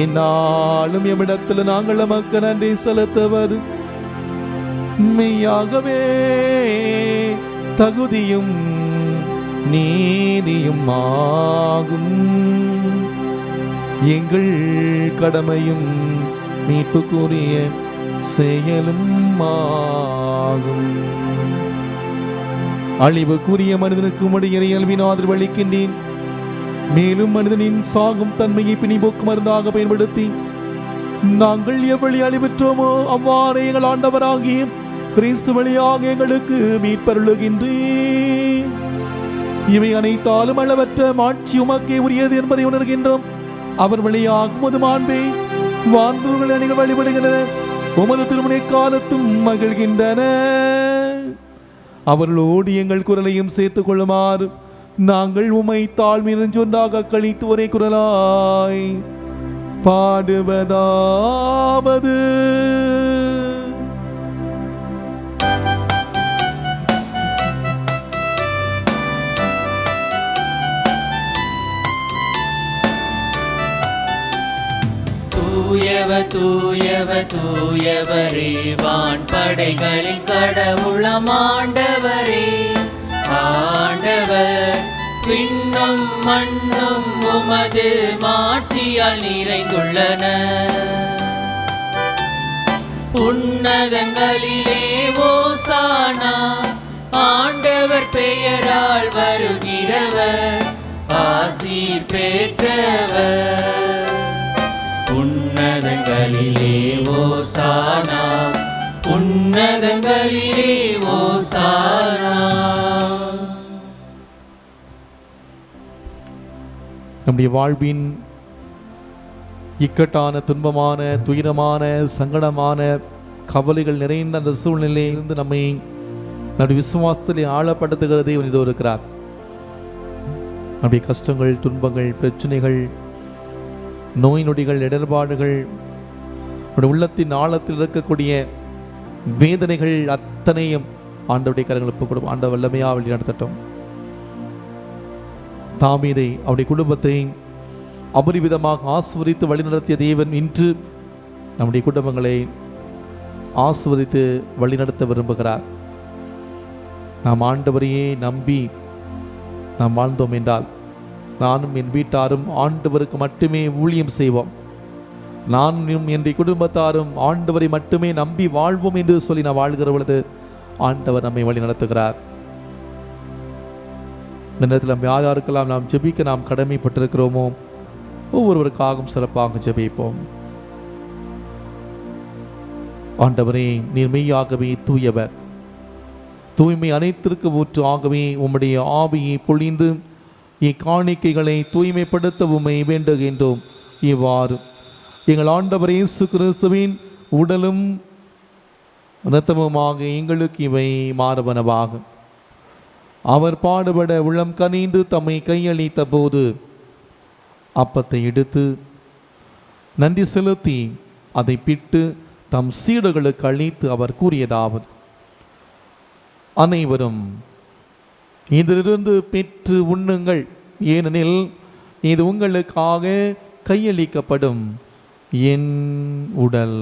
இந்நாளும் எவ்விடத்தில் நாங்கள் நமக்கு நன்றி செலுத்துவது மெய்யாகவே தகுதியும் நீதியும் ஆகும். எங்கள் கடமையும் மீட்புக்குரிய செயலும் ஆகும். அழிவுக்குரிய மனிதனுக்கு உம்முடைய இயல்பின் ஆதரவு அளிக்கின்றேன். மேலும் மனிதனின் சாகும் தன்மையை பிணிபோக்கு மருந்தாக பயன்படுத்தி நாங்கள் எவ்வளி அழிவுற்றோமோ அவ்வாறு எங்கள் ஆண்டவராகிய கிறிஸ்து வழியாக எங்களுக்கு மீட்பருளுகின்றேன். இவை அனைத்தாலும் அளவற்ற மாட்சி உமக்கே உரியது என்பதை உணர்கின்றோம். அவர் வழியாக உமது மாண்பை வான்புகள் அணிகள் வழிபடுகின்றனர். உமது திருமண காலத்தும் மகிழ்கின்றன. அவர்களோடு எங்கள் குரலையும் சேர்த்துக் கொள்ளுமாறு நாங்கள் உமை தாழ்மையின் சொன்னாக கழித்து ஒரே குரலாய் பாடுவதாவது. தூயவர் தூயவர் தூயவரே, வான் படைகளின் கடவுளம் ஆண்டவரே. ஆண்டவர் விண்ணும் மண்ணும் உமது மாட்சியால் நிறைந்துள்ளன. உன்னதங்களிலே ஓசானா, ஆண்டவர் பெயரால் வருகிறவர் ஆசீர் பெற்றவர். உன்னதங்களிலே ஓசானா, உன்னதங்களிலே ஓசானா. நம்முடைய வாழ்வின் இக்கட்டான, துன்பமான, துயரமான, சங்கடமான, கவலைகள் நிறைந்த அந்த சூழ்நிலையிலிருந்து நம்மை நம்முடைய விசுவாசத்திலே ஆழப்படுத்துகிற தேவன் இதோ இருக்கிறார். நம்முடைய கஷ்டங்கள், துன்பங்கள், பிரச்சனைகள், நோய் நொடிகள், இடர்பாடுகள், நம்முடைய உள்ளத்தின் ஆழத்தில் இருக்கக்கூடிய வேதனைகள் அத்தனையும் ஆண்டவருடைய கரங்களுக்கு கொடுக்கும். ஆண்டவர் வல்லமையா வழி நடத்தட்டும். தாவீதை அவருடைய குடும்பத்தை அபரிவிதமாக ஆசீர்வதித்து வழிநடத்திய தேவன் இன்று நம்முடைய குடும்பங்களை ஆசீர்வதித்து வழிநடத்த விரும்புகிறார். நாம் ஆண்டவரையே நம்பி நாம் வாழ்ந்தோம் என்றால், நானும் என் வீட்டாரும் ஆண்டவருக்கு மட்டுமே ஊழியம் செய்வோம், நானும் என்னுடைய குடும்பத்தாரும் ஆண்டவரை மட்டுமே நம்பி வாழ்வோம் என்று சொல்லி நான் வாழ்கிற பொழுது ஆண்டவர் நம்மை வழி நடத்துகிறார். இந்த நேரத்தில் நம்ம யார் யாருக்கெல்லாம் நாம் ஜெபிக்க நாம் கடமைப்பட்டிருக்கிறோமோ ஒவ்வொருவருக்காகவும் சிறப்பாக ஜெபிப்போம். ஆண்டவரே, நீர் மெய்யாகவே தூயவர், தூய்மை அனைத்திற்கு ஊற்று. ஆகவே உம்முடைய ஆவியை பொழிந்து இக்காணிக்கைகளை தூய்மைப்படுத்த உம்மை வேண்டுகின்றோம். இவ்வாறு எங்கள் ஆண்டவர் இயேசு கிறிஸ்துவின் உடலும் இரத்தமுமாக எங்களுக்கு இவை மாறுவனவாகும். அவர் பாடுபட உள்ளம் கனிந்து தம்மை கையளித்த போது அப்பத்தை எடுத்து நன்றி செலுத்தி அதை பிட்டு தம் சீடர்களுக்கு அளித்து அவர் கூறியதாவது: அனைவரும் இதிலிருந்து பெற்று உண்ணுங்கள், ஏனெனில் இது உங்களுக்காக கையளிக்கப்படும் என் உடல்.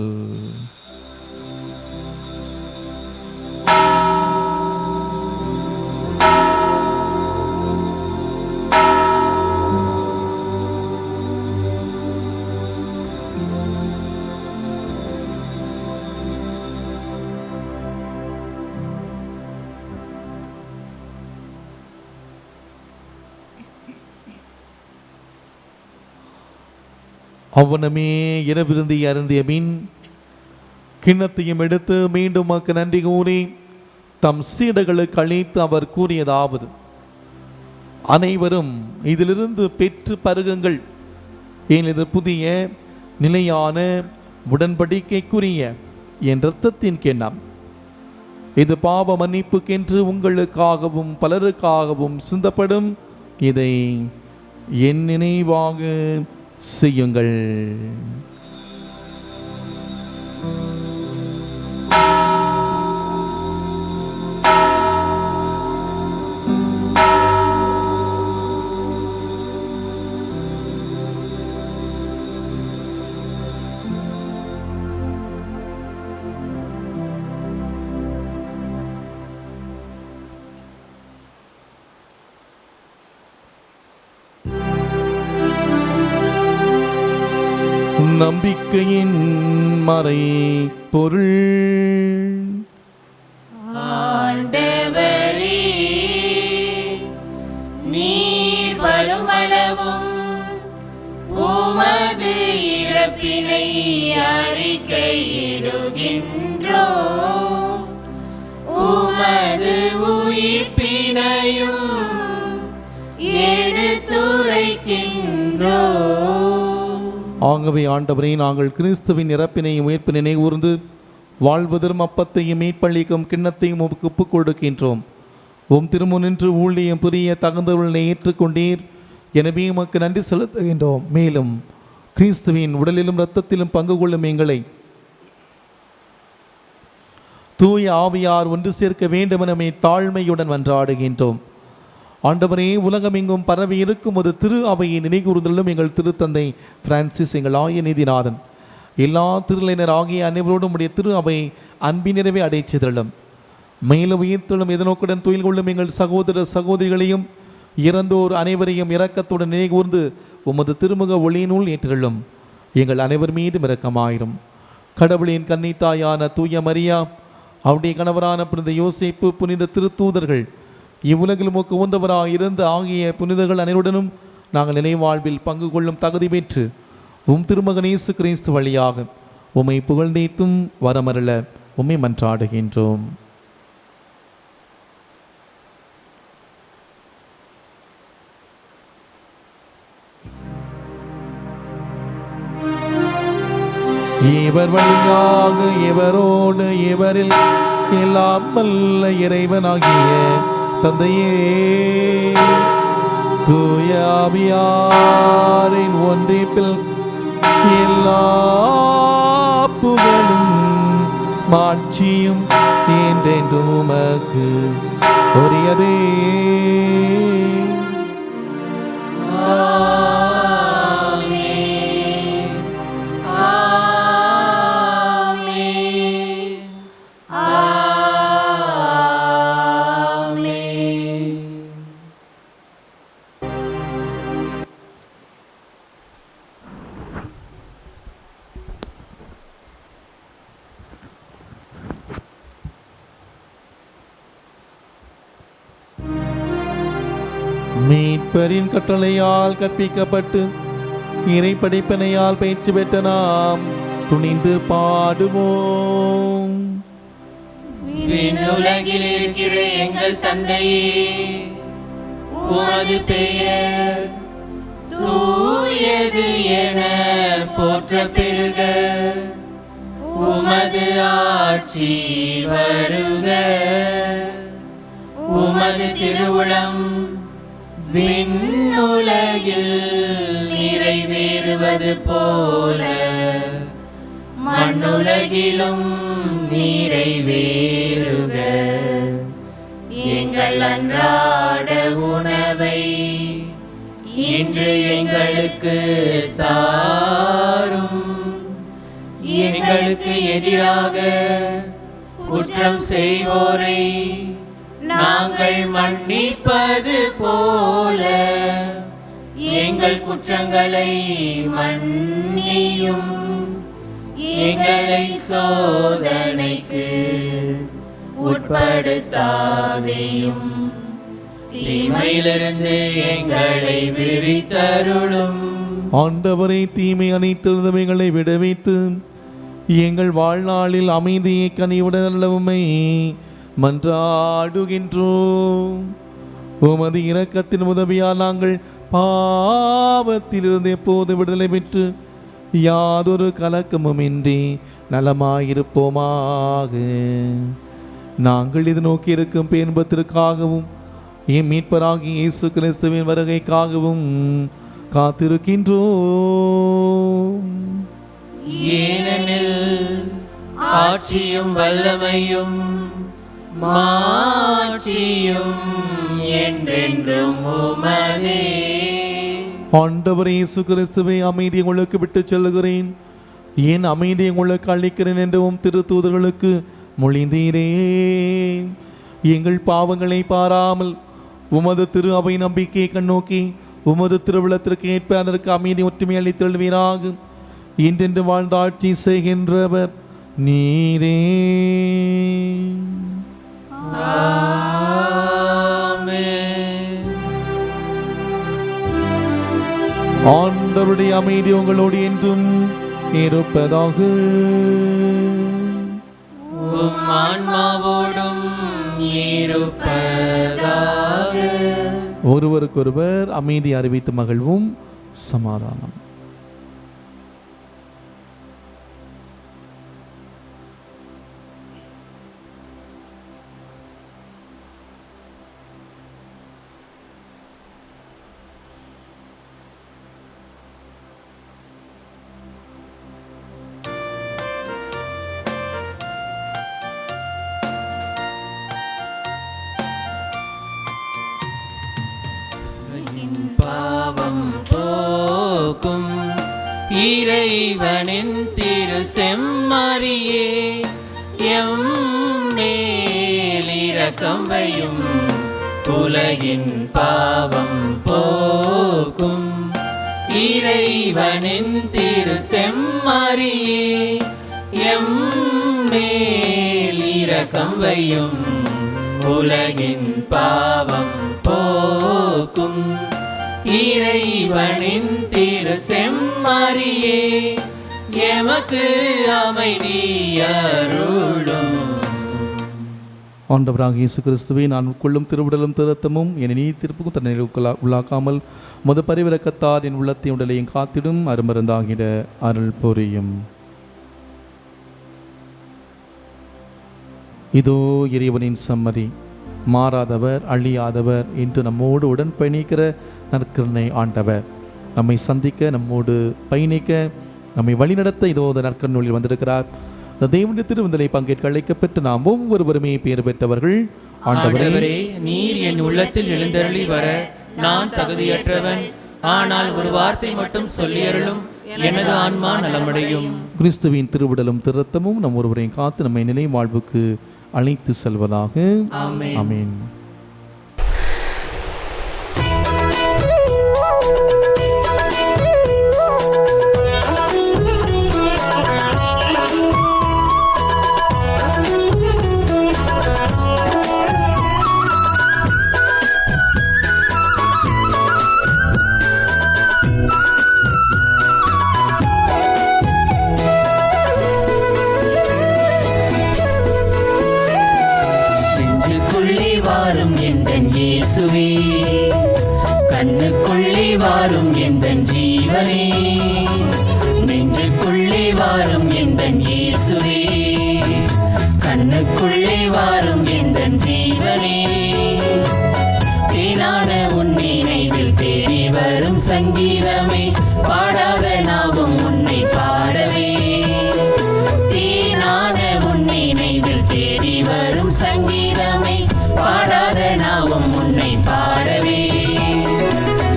அவ்வனமே இரவிருந்தி அருந்திய பின் கிண்ணத்தையும் எடுத்து மீண்டும் மக்கு நன்றி கூறி தம் சீடர்களுக்கு அளித்து அவர் கூறியதாவது: அனைவரும் இதிலிருந்து பெற்று பருகுங்கள், ஏன் இது புதிய நிலையான உடன்படிக்கைக்குரிய என் இரத்தத்தின் கிண்ணம். இது பாவ மன்னிப்புக்கென்று உங்களுக்காகவும் பலருக்காகவும் சிந்தப்படும். இதை என் நினைவாக செய்யுங்கள். நம்பிக்கையின் மறை பொருள். ஆண்டவரே, நீர் வருமளவும் உமது இறப்பினை அறிக்கையிடுகின்றோம், உமது உயிர்ப்பினையும் எடுத்துரைக்கின்றோம். ஆகவே ஆண்டவரே, நாங்கள் கிறிஸ்துவின் இறப்பினை உயிர்ப்பினை கூர்ந்து வாழ்வதரும் அப்பத்தையும் மீட்பளிக்கும் கிண்ணத்தையும் உமக்கு ஒப்புக் கொடுக்கின்றோம். உம் திருமுனின்று ஊழியம் புரிய தகுந்தவர்களை ஏற்றுக்கொண்டீர். எனவே உமக்கு நன்றி செலுத்துகின்றோம். மேலும் கிறிஸ்துவின் உடலிலும் இரத்தத்திலும் பங்கு கொள்ளும் எங்களை தூய ஆவியார் ஒன்று சேர்க்க வேண்டுமெனமே தாழ்மையுடன் மன்றாடுகின்றோம். ஆண்டவரே, உலகமெங்கும் பரவி இருக்கும் ஒரு திரு அவையை நினைகூர்தலும் எங்கள் திருத்தந்தை பிரான்சிஸ், எங்கள் ஆய நீதிநாதன், எல்லா திருநிலையினர் ஆகிய அனைவரோடும் உடைய திரு அவை அன்பின் நிறைவை அடைச்சிதழும். மேலும் உயிர்த்தெழும் எதிர்நோக்குடன் துயில் கொள்ளும் எங்கள் சகோதர சகோதரிகளையும் இறந்தோர் அனைவரையும் இரக்கத்துடன் நினைகூர்ந்து உமது திருமுக ஒளியினுள் ஏற்றிருளும். எங்கள் அனைவர் மீதும் இரக்கமாயிரும். கடவுளின் கன்னித்தாயான தூய மரியா, அவருடைய கணவரான புனித யோசேப்பு, புனித திருத்தூதர்கள், இவ்வுலகில் உமக்கு உந்தவராக இருந்து ஆகிய புனிதர்கள் அனைவருடனும் நாங்கள் நினைவாழ்வில் பங்கு கொள்ளும் தகுதி பெற்று உம் திருமகன் இயேசு கிறிஸ்து வழியாக உம்மை புகழ்ந்தேத்தும் வரமருள உம்மை மன்றாடுகின்றோம். இவர் வழியாக இவரோடு இவரில் எல்லாம் வல்ல இறைவனாகிய தந்தையே, தூய ஆவியாரின் ஒன்றிப்பில் எல்லா புகழும் மாட்சியும் என்றென்றும் உமக்கு உரியதே. மீட்பரின் கட்டளையால் கற்பிக்கப்பட்டு இறை படைப்பினையால் பயிற்சி பெற்ற நாம் துணிந்து பாடுவோம். விண்ணுலகில் இருக்கிற எங்கள் தந்தையே, உமது பெயர் தூயது என போற்ற பெறுக. உமது ஆட்சி வருக. உமது திருவுளம் விண்ணுலகில் நிறைவேறுவது போல மண்ணுலகிலும் நிறைவேறுக. எங்கள் அன்றாட உணவை இன்று எங்களுக்கு தாரும். எங்களுக்கு எதிராக குற்றம் செய்வோரை நாங்கள் மன்னிப்பது போல எங்கள் குற்றங்களை மன்னியும். எங்களை சோதனைக்கு உட்படுத்தாதேயும், தீமையிலிருந்து எங்களை விடுவித்தருளும். ஆண்டவரை, தீமை அனைத்திலிருந்தும் எங்களை விடுவித்து எங்கள் வாழ்நாளில் அமைதியை கனிவுடன் நல்லவுமை மன்றாடுகின்றோம். உமது இரக்கத்தின் உதவியால் நாங்கள் பாவத்திலிருந்து எப்போது விடுதலை பெற்று யாதொரு கலக்கமுமின்றி நலமாயிருப்போமாக. நாங்கள் இது நோக்கி இருக்கும் பேன்பத்திற்காகவும் என் மீட்பராகிய இயேசு கிறிஸ்துவின் வருகைக்காகவும் காத்திருக்கின்றோம். ஏனெனில் ஆட்சியும் வல்லமையும் மாட்சியும் என்றென்றும் உமதே. ஆண்டவரே இயேசு கிறிஸ்துவை, அமைதியை உங்களுக்கு விட்டு செல்லுகிறேன், என் அமைதியை உங்களுக்கு அளிக்கிறேன் என்றும் திருத்தூதர்களுக்கு மொழிந்தீரே. எங்கள் பாவங்களை பாராமல் உமது திரு அவை நம்பிக்கையை கண்ணோக்கி உமது திருவிழத்திற்கு ஏற்ப அதற்கு அமைதி ஒற்றுமை அளித்தெழுவீராக. இன்றென்று வாழ்ந்த ஆட்சி செய்கின்றவர் நீரே. ஆண்டவருடைய அமைதி உங்களோடு என்றும் இருப்பதாக. ஆன்மாவோடும் இருப்பதாக. ஒருவருக்கொருவர் அமைதி அறிவித்து மகிழ்வும். சமாதானம். இறைவனின் திரு செம்மறியே எம் மேல் இரக்கம் வையும். உலகின் பாவம் போக்கும் இறைவனின் திரு செம்மறியே எம் மேல் இரக்கம் வையும். உலகின் பாவம் போக்கும் இறைவனின் திரு செம்மறியே எமக்கு அமைதி அருளும். ஆண்டவராக இயேசு கிறிஸ்துவே, நான் உட்கொள்ளும் திருவிடலும் திருத்தமும் என்னை நீ திருப்புக்கும் தன்னை உள்ளாக்காமல் முத பரிவிறக்கத்தார் என் உள்ளத்தையும் உடலையும் காத்திடும் அருமருந்தாகிட அருள் புரியும். இதோ இறைவனின் சம்மதி, மாறாதவர் அழியாதவர் என்று நம்மோடு உடன் பயணிக்கிற நற்கருணை ஆண்டவர். நம்மை சந்திக்க, நம்மோடு பயணிக்க, நம்மை வழிநடத்த இதோ நற்கருணையில் வந்திருக்கிறார். இந்த தேவனுடைய திருவிருந்திலே பங்கேற்க அழைக்கப்பட்டு நாம் ஒவ்வொருவருமே பேர் பெற்றவர்கள். ஆண்டவரே, நீர் என் உள்ளத்தில் எழுந்தருளி வர நான் தகுதியற்றவன். ஆனால் ஒரு வார்த்தை மட்டும் சொல்லியருளும், எனது ஆன்மா நலமடையும். கிறிஸ்துவின் திருவிடலும் திருத்தமும் நம் ஒருவரையும் காத்து நம்மை நிலை வாழ்வுக்கு அழைத்து செல்வதாக. ஆமென். இயேசுவே, கண்ணுக்குள்ளே வாரும் எந்தன் ஜீவனே, நெஞ்சுக்குள்ளே வாரும் எந்தன் இயேசுவே, கண்ணுக்குள்ளே வாரும் எந்தன் ஜீவனே. தேனான உன் நினைவில் தேடி வரும் சங்கீதமே, பாடாத நாவும் உன்னை பாடவே. தேனான உன் நினைவில் தேடி வரும் சங்கீதமே, பாடாத நாவும் உன்னை பாடவே.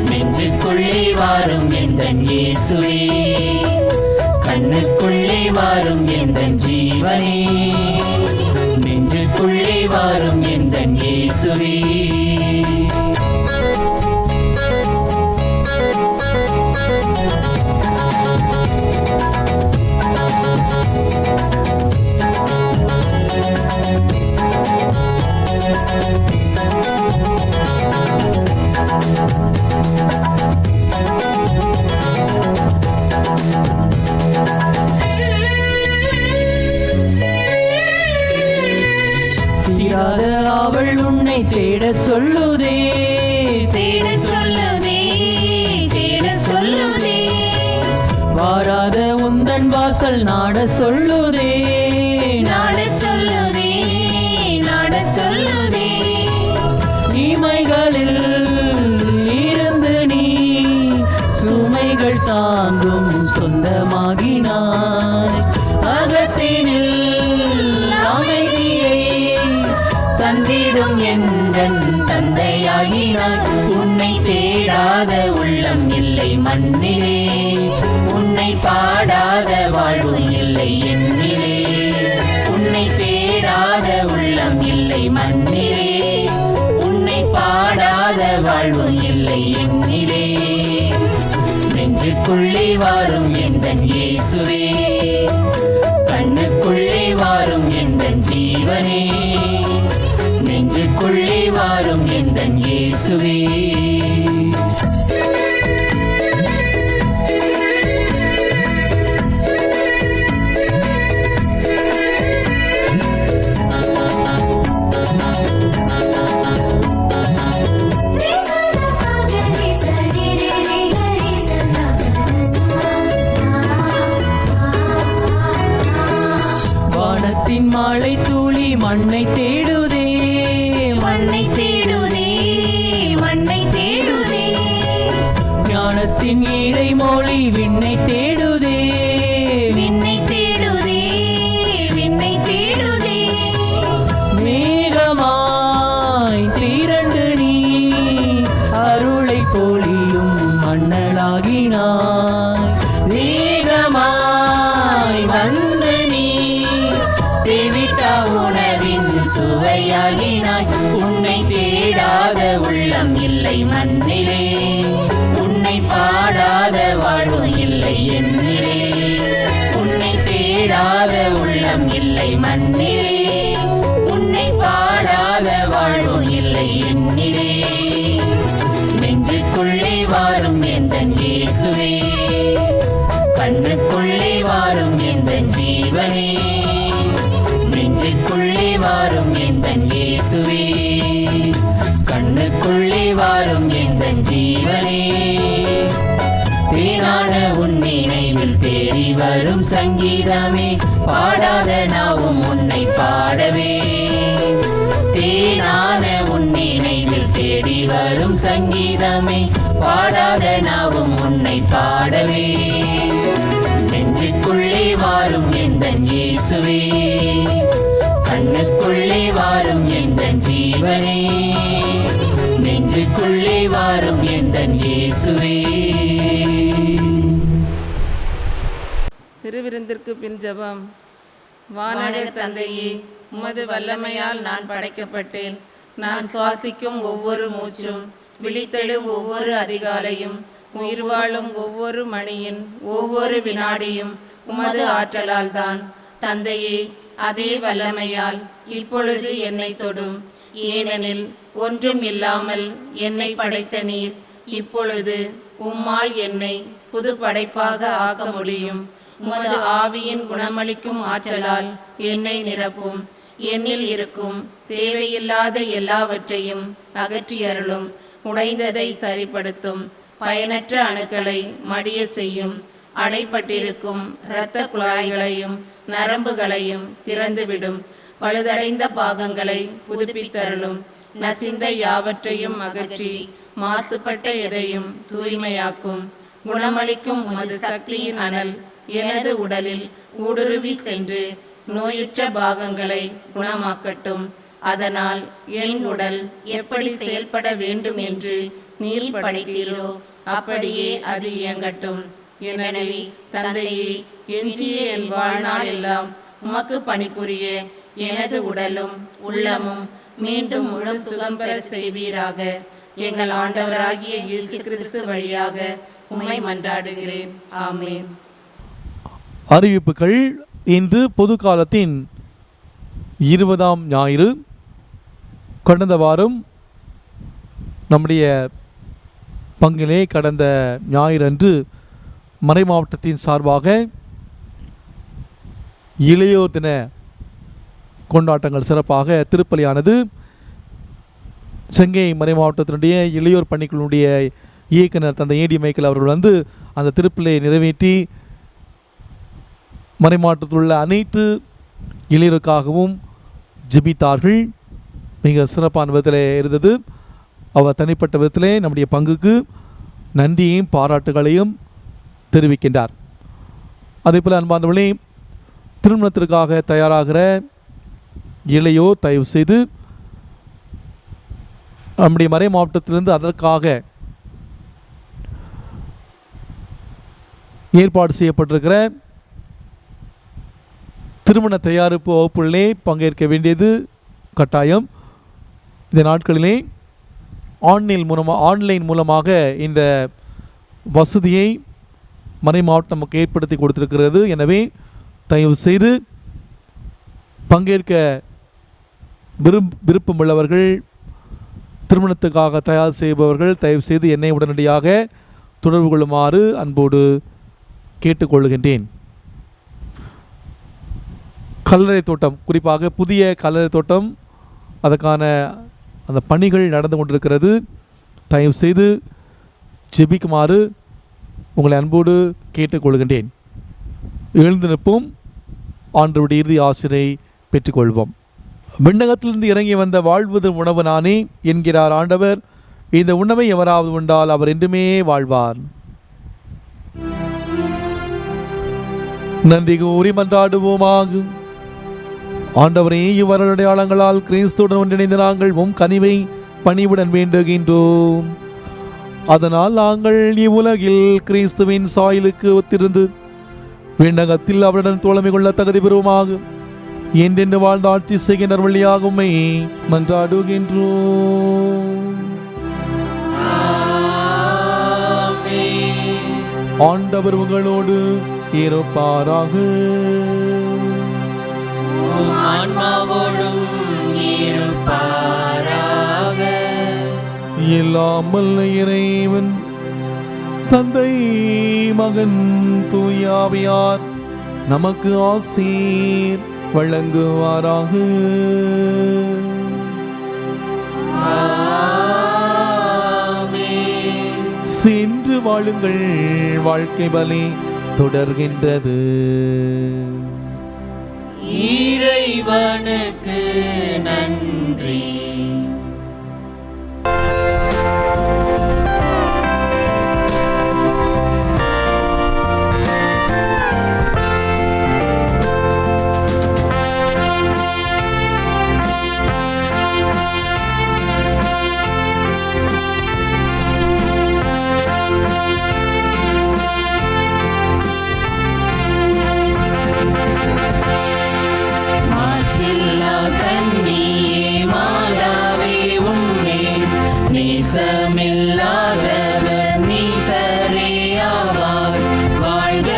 நெஞ்சுக்குள்ளே வாரும் எந்தன் இயேசுவே, கண்ணுக்குள்ளே வாரும் எந்தன் ஜீவனே, நெஞ்சுக்குள்ளே வாரும் எந்தன் இயேசுவே. அவள் உன்னை தேட சொல்லுதே, தேட சொல்லுதே, தேட சொல்லுதே. வாராத உந்தன் வாசல் நாட சொல்லுதே, நாட சொல்லுதே, நாட சொல்லுதே. இமைகளில் இருந்து நீ சுமைகள் தாங்கும் சொந்தமாகினாய். அகத்தினில் அமைதியை தந்திடும் எந்தன் தந்தையாகினாய். உன்னை தேடாத உள்ளம் இல்லை மண்ணிலே, உன்னை பாடாத வாழ்வு இல்லை என்னிலே. உன்னை தேடாத உள்ளம் இல்லை மண்ணிலே, உன்னை பாடாத வாழ்வு இல்லை என்னிலே. நெஞ்சுக்குள்ளே வாரும் எந்தன் இயேசுவே, கண்ணுக்குள்ளே வாரும் எந்தன் ஜீவனே, நெஞ்சுக்குள்ளே வாரும் எந்தன் இயேசுவே. வானத்தின் மாலை தூளி மண்ணை தேடுதே, மண்ணை தேடுதே, மண்ணை தேடுதே. ஞானத்தின் ஈரை மொழி விண்ணை தேடுதே, விண்ணை தேடுதே, விண்ணை தேடுதே. மேகமாய் திரண்டு நீ அருளை பொழியும் மண்ணலாகினாய். உள்ளம் இல்லை மண்ணிலே, உன்னை பாடாத வாழ்வு இல்லை என்னிலே. உன்னை தேடாத உள்ளம் இல்லை மண்ணிலே, உன்னை பாடாத வாழ்வு இல்லை என்னிலே. நெஞ்சுக்குள்ளே வாரும் எந்தன் இயேசுவே, கண்ணுக்குள்ளே வாரும் எந்தன் ஜீவனே. நெஞ்சுக்குள்ளே வாரும் எந்தன் இயேசுவே, கண்ணுக்குள்ளே வாரும் எந்தன் ஜீவனே. தேனான உன் நினைவில் தேடி வரும் சங்கீதமே, பாடாத நாவும் உன்னை பாடவே. தேனான உன் நினைவில் தேடி வரும் சங்கீதமே, பாடாத நாவும் உன்னை பாடவே. நெஞ்சுக்குள்ளே வாரும் எந்தன் இயேசுவே, கண்ணுக்குள்ளே வாரும் எந்தன் ஜீவனே. நெஞ்சுக்குள்ளே வாரும் எந்தன் இயேசுவே. திருவிருந்திற்கு பின் ஜெபம். வானக தந்தையே, உமது வல்லமையால் நான் படைக்கப்பட்டேன். நான் சுவாசிக்கும் ஒவ்வொரு மூச்சும், விழித்தெழும் ஒவ்வொரு அதிகாலையும், உயிர் வாழும் ஒவ்வொரு மணியின் ஒவ்வொரு வினாடியும் உமது ஆற்றலால் தான். தந்தையே, அதே வல்லமையால் இப்பொழுது என்னை தொடும். ஏனெனில் ஒன்றும் இல்லாமல் என்னை படைத்த நீர் இப்பொழுது உம்மால் என்னை புது படைப்பாக ஆக்க முடியும். உமது ஆவியின் குணமளிக்கும் ஆற்றலால் என்னை நிரப்பும். என்னில் இருக்கும் தேவையில்லாத எல்லாவற்றையும் அகற்றி அருளும். உடைந்ததை சரிப்படுத்தும். பயனற்ற அணுக்களை மடிய செய்யும். அடைப்பட்டிருக்கும் இரத்த குழாய்களையும் நரம்புகளையும் திறந்துவிடும். பழுதடைந்த பாகங்களை புதுப்பித்தருளும். நசிந்த யாவற்றையும் அகற்றி மாசுபட்ட எதையும் தூய்மையாக்கும். குணமளிக்கும் உமது சக்தியின் அனல் எனது உடலில் ஊடுருவி சென்று நோயுற்ற பாகங்களை குணமாக்கட்டும். அதனால் என் உடல் எப்படி செயல்பட வேண்டும் என்று நீர் படைத்தீரோ அப்படியே அது இயங்கட்டும். எனவே தந்தையே, எஞ்சிய என் வாழ்நாள் எல்லாம் உமக்கு பணிபுரிய எனது உடலும் உள்ளமும் மீண்டும் முழு சுகம் பெற செய்வீராக. எங்கள் ஆண்டவராகிய இயேசு கிறிஸ்து வழியாக உம்மை மன்றாடுகிறேன். ஆமென். அறிவிப்புகள். இன்று பொது காலத்தின் 20ஆம் ஞாயிறு. கடந்த வாரம் நம்முடைய பங்கிலே கடந்த ஞாயிறு அன்று மறை மாவட்டத்தின் சார்பாக இளையோர் தின கொண்டாட்டங்கள் சிறப்பாக திருப்பலியானது. செங்கை மறை மாவட்டத்தினுடைய இளையோர் பணிகளுடைய இயக்குனர் தந்தை ஏடி மைக்கேல் அவர்கள் வந்து அந்த திருப்பலியை நிறைவேற்றி மறை மாவட்டத்தில் உள்ள அனைத்து இளையோருக்காகவும் ஜெபித்தார்கள். மிக சிறப்பான விதத்தில் இருந்தது. அவர் தனிப்பட்ட விதத்திலே நம்முடைய பங்குக்கு நன்றியையும் பாராட்டுகளையும் தெரிவிக்கின்றார். அதேபோல் அன்பார்ந்தவர்களே, திருமணத்திற்காக தயாராகிற இளையோர் தயவு செய்து நம்முடைய மறை மாவட்டத்திலிருந்து அதற்காக ஏற்பாடு செய்யப்பட்டிருக்கிற திருமண தயாரிப்பு வகுப்புகளிலே பங்கேற்க வேண்டியது கட்டாயம். இந்த நாட்களிலே ஆன்லைன் மூலமாக இந்த வசதியை மறை மாவட்டம் நமக்கு ஏற்படுத்தி கொடுத்திருக்கிறது. எனவே தயவு செய்து பங்கேற்க விருப்பமுள்ளவர்கள், திருமணத்துக்காக தயார் செய்பவர்கள் தயவு செய்து என்னை உடனடியாக தொடர்பு கொள்ளுமாறு அன்போடு கேட்டுக்கொள்கின்றேன். கல்லறை தோட்டம், குறிப்பாக புதிய கல்லறை தோட்டம், அதற்கான அந்த பணிகள் நடந்து கொண்டிருக்கிறது. தயவு செய்து ஜெபிக்குமாறு உங்களை அன்போடு கேட்டுக்கொள்கின்றேன். எழுந்து நிற்போம். ஆண்டவருடைய இறுதி ஆசிரை பெற்றுக்கொள்வோம். விண்ணகத்திலிருந்து இறங்கி வந்த வாழ்வது உணவு நானே என்கிறார் ஆண்டவர். இந்த உணவை எவராவது உண்டால் அவர் என்றுமே வாழ்வார். நன்றி கூறி மன்றாடுவோமாக. ஆண்டவரே, இவர்களுடைய அடையாளங்களால் கிறிஸ்துவுடன் ஒன்றிணைந்து நாங்கள் கனிவை பணிவுடன் வேண்டுகின்றோம். அதனால் நாங்கள் இவ்வுலகில் கிறிஸ்துவின் சாயலுக்கு ஒத்திருந்து விண்ணகத்தில் அவருடன் தோழமை கொள்ள தகுதி பெறுவோமாக. என்றென்று வாழ்ந்த ஆட்சி செய்கின்ற வழியாக உம்மை மன்றாடுகின்றோம். ஆண்டவர் உங்களோடு இருப்பாராக. ஆன்மாவோடும் இருப்பாராக. எல்லாம் வல்ல இறைவன் தந்தை மகன் தூயாவியார் நமக்கு ஆசீர் வழங்குவாராக. சென்று வாழுங்கள், வாழ்க்கை பலி தொடர்கின்றது. இறைவனுக்கு நன்றி. மாசில்லா கண்ணியே மாதாவே உன்னை நேசமில்லாதவர் நீசரேயாவார். வாழ்க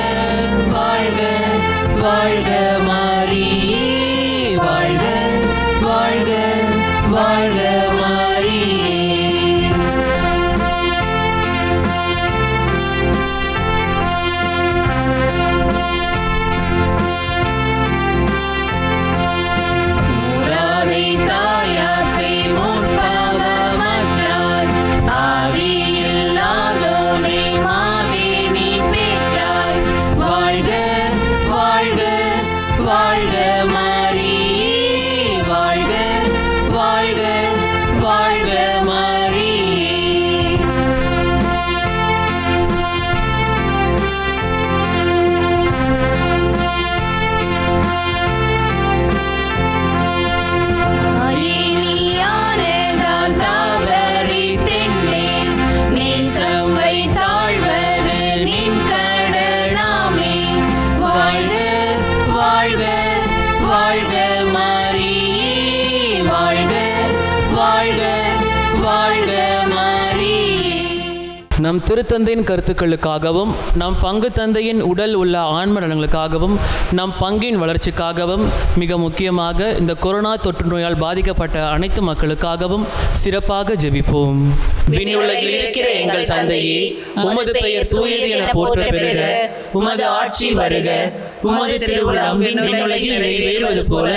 வாழ்க வாழ்க மாரியே, வாழ்க வாழ்க வாழ்க மாரியே. ஊராதை தாயார் செய்முன் பாவமற்றார், ஆதியில்லாதோனை மாதே நீ பெற்றாய். வாழ்க வாழ்க வாழ்க மாரியே, வாழ்க வாழ்க வாழ்க மாரியே. ஆயினியானதால் தாவரி தென்னேன், நேசம் வைத்தாழ்வது நின் கடலாமே. வாழ்க வாழ்க வாழ்க மாரியே, வாழ்க வாழ்க வாழ்க மாரியே. நம் திருத்தந்தையின் கருத்துக்களுக்காகவும் நம் பங்கு தந்தையின் உடல் உள்ள ஆன்ம நலன்களுக்காகவும் நம் பங்கின் வளர்ச்சிக்காகவும் மிக முக்கியமாக இந்த கொரோனா தொற்று நோயால் பாதிக்கப்பட்ட அனைத்து மக்களுக்காகவும் சிறப்பாக ஜெபிப்போம். விண்ணுலகில் இருக்கிற எங்கள் தந்தையே, உமது பெயர் தூயது என போற்ற பெறுக. உமது ஆட்சி வருக. உமது திருவுளம் விண்ணுலகில் நிறைவேறுவது போல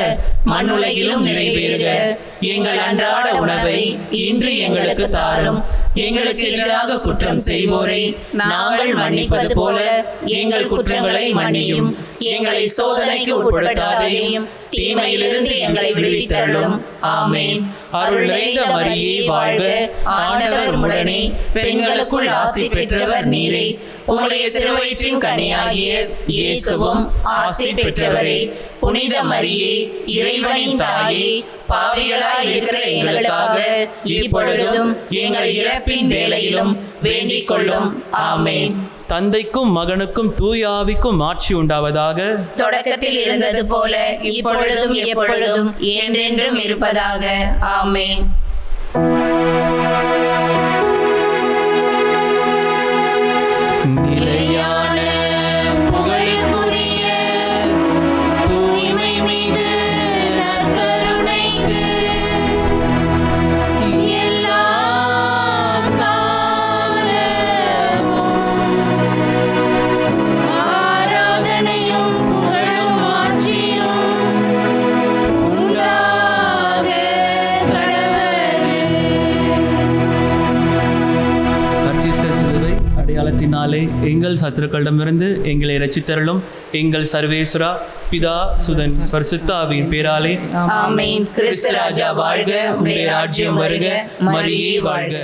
மண்ணுலகிலும் நிறைவேறுக. எங்கள் அன்றாட உணவை இன்று எங்களுக்கு தாரும். எங்களுக்கு எதிராக குற்றம் செய்வோரை நாங்கள் மன்னிப்பது போல எங்கள் குற்றங்களை மன்னியும். எங்களை சோதனைக்கு உட்படுத்தாதையும் தீமையிலிருந்து எங்களை விடுவித்தருளும். ஆமென். அருள் நிறைந்த மரியே வாழ்க. ஆண்டவர் உடனே பெண்களுக்குள் ஆசி பெற்றவர் நீரே. உம்முடைய திருவயிற்றின் கனியாகிய இயேசுவும் ஆசி பெற்றவரே. புனித மரியே, இறைவனின் தாயே, பாவிகளாய் இருக்கிற எங்களுக்காக இப்பொழுதும் எங்கள் இறப்பின் வேளையிலும் வேண்டிக் கொள்ளும். ஆமென். தந்தைக்கும் மகனுக்கும் தூய ஆவிக்கும் ஆட்சி உண்டாவதாக. தொடக்கத்தில் இருந்தது போல இப்பொழுதும் எப்பொழுதும் என்றென்றும் இருப்பதாக. ஆமென். நிலையான புகழுக்குரிய தூய்மை மிகு நற்கருணைக்கு எல்லா காலமும் ஆராதனையும் புகழும் ஆட்சியும் உண்டாக கடவது. அர்ச்சிஷ்ட சிலுவை அடையாளத்தினாலே எங்கள் சத்துருக்களிடமிருந்து எங்களை இரட்சித்தருளும். எங்கள் சர்வேஸ்வரா, பிதா, சுதன், பரிசுத்த ஆவியின் பேராலே ஆமென். கிறிஸ்து ராஜா வாழ்க. உம்முடைய ராஜ்யம் வருக. மரியே வாழ்க.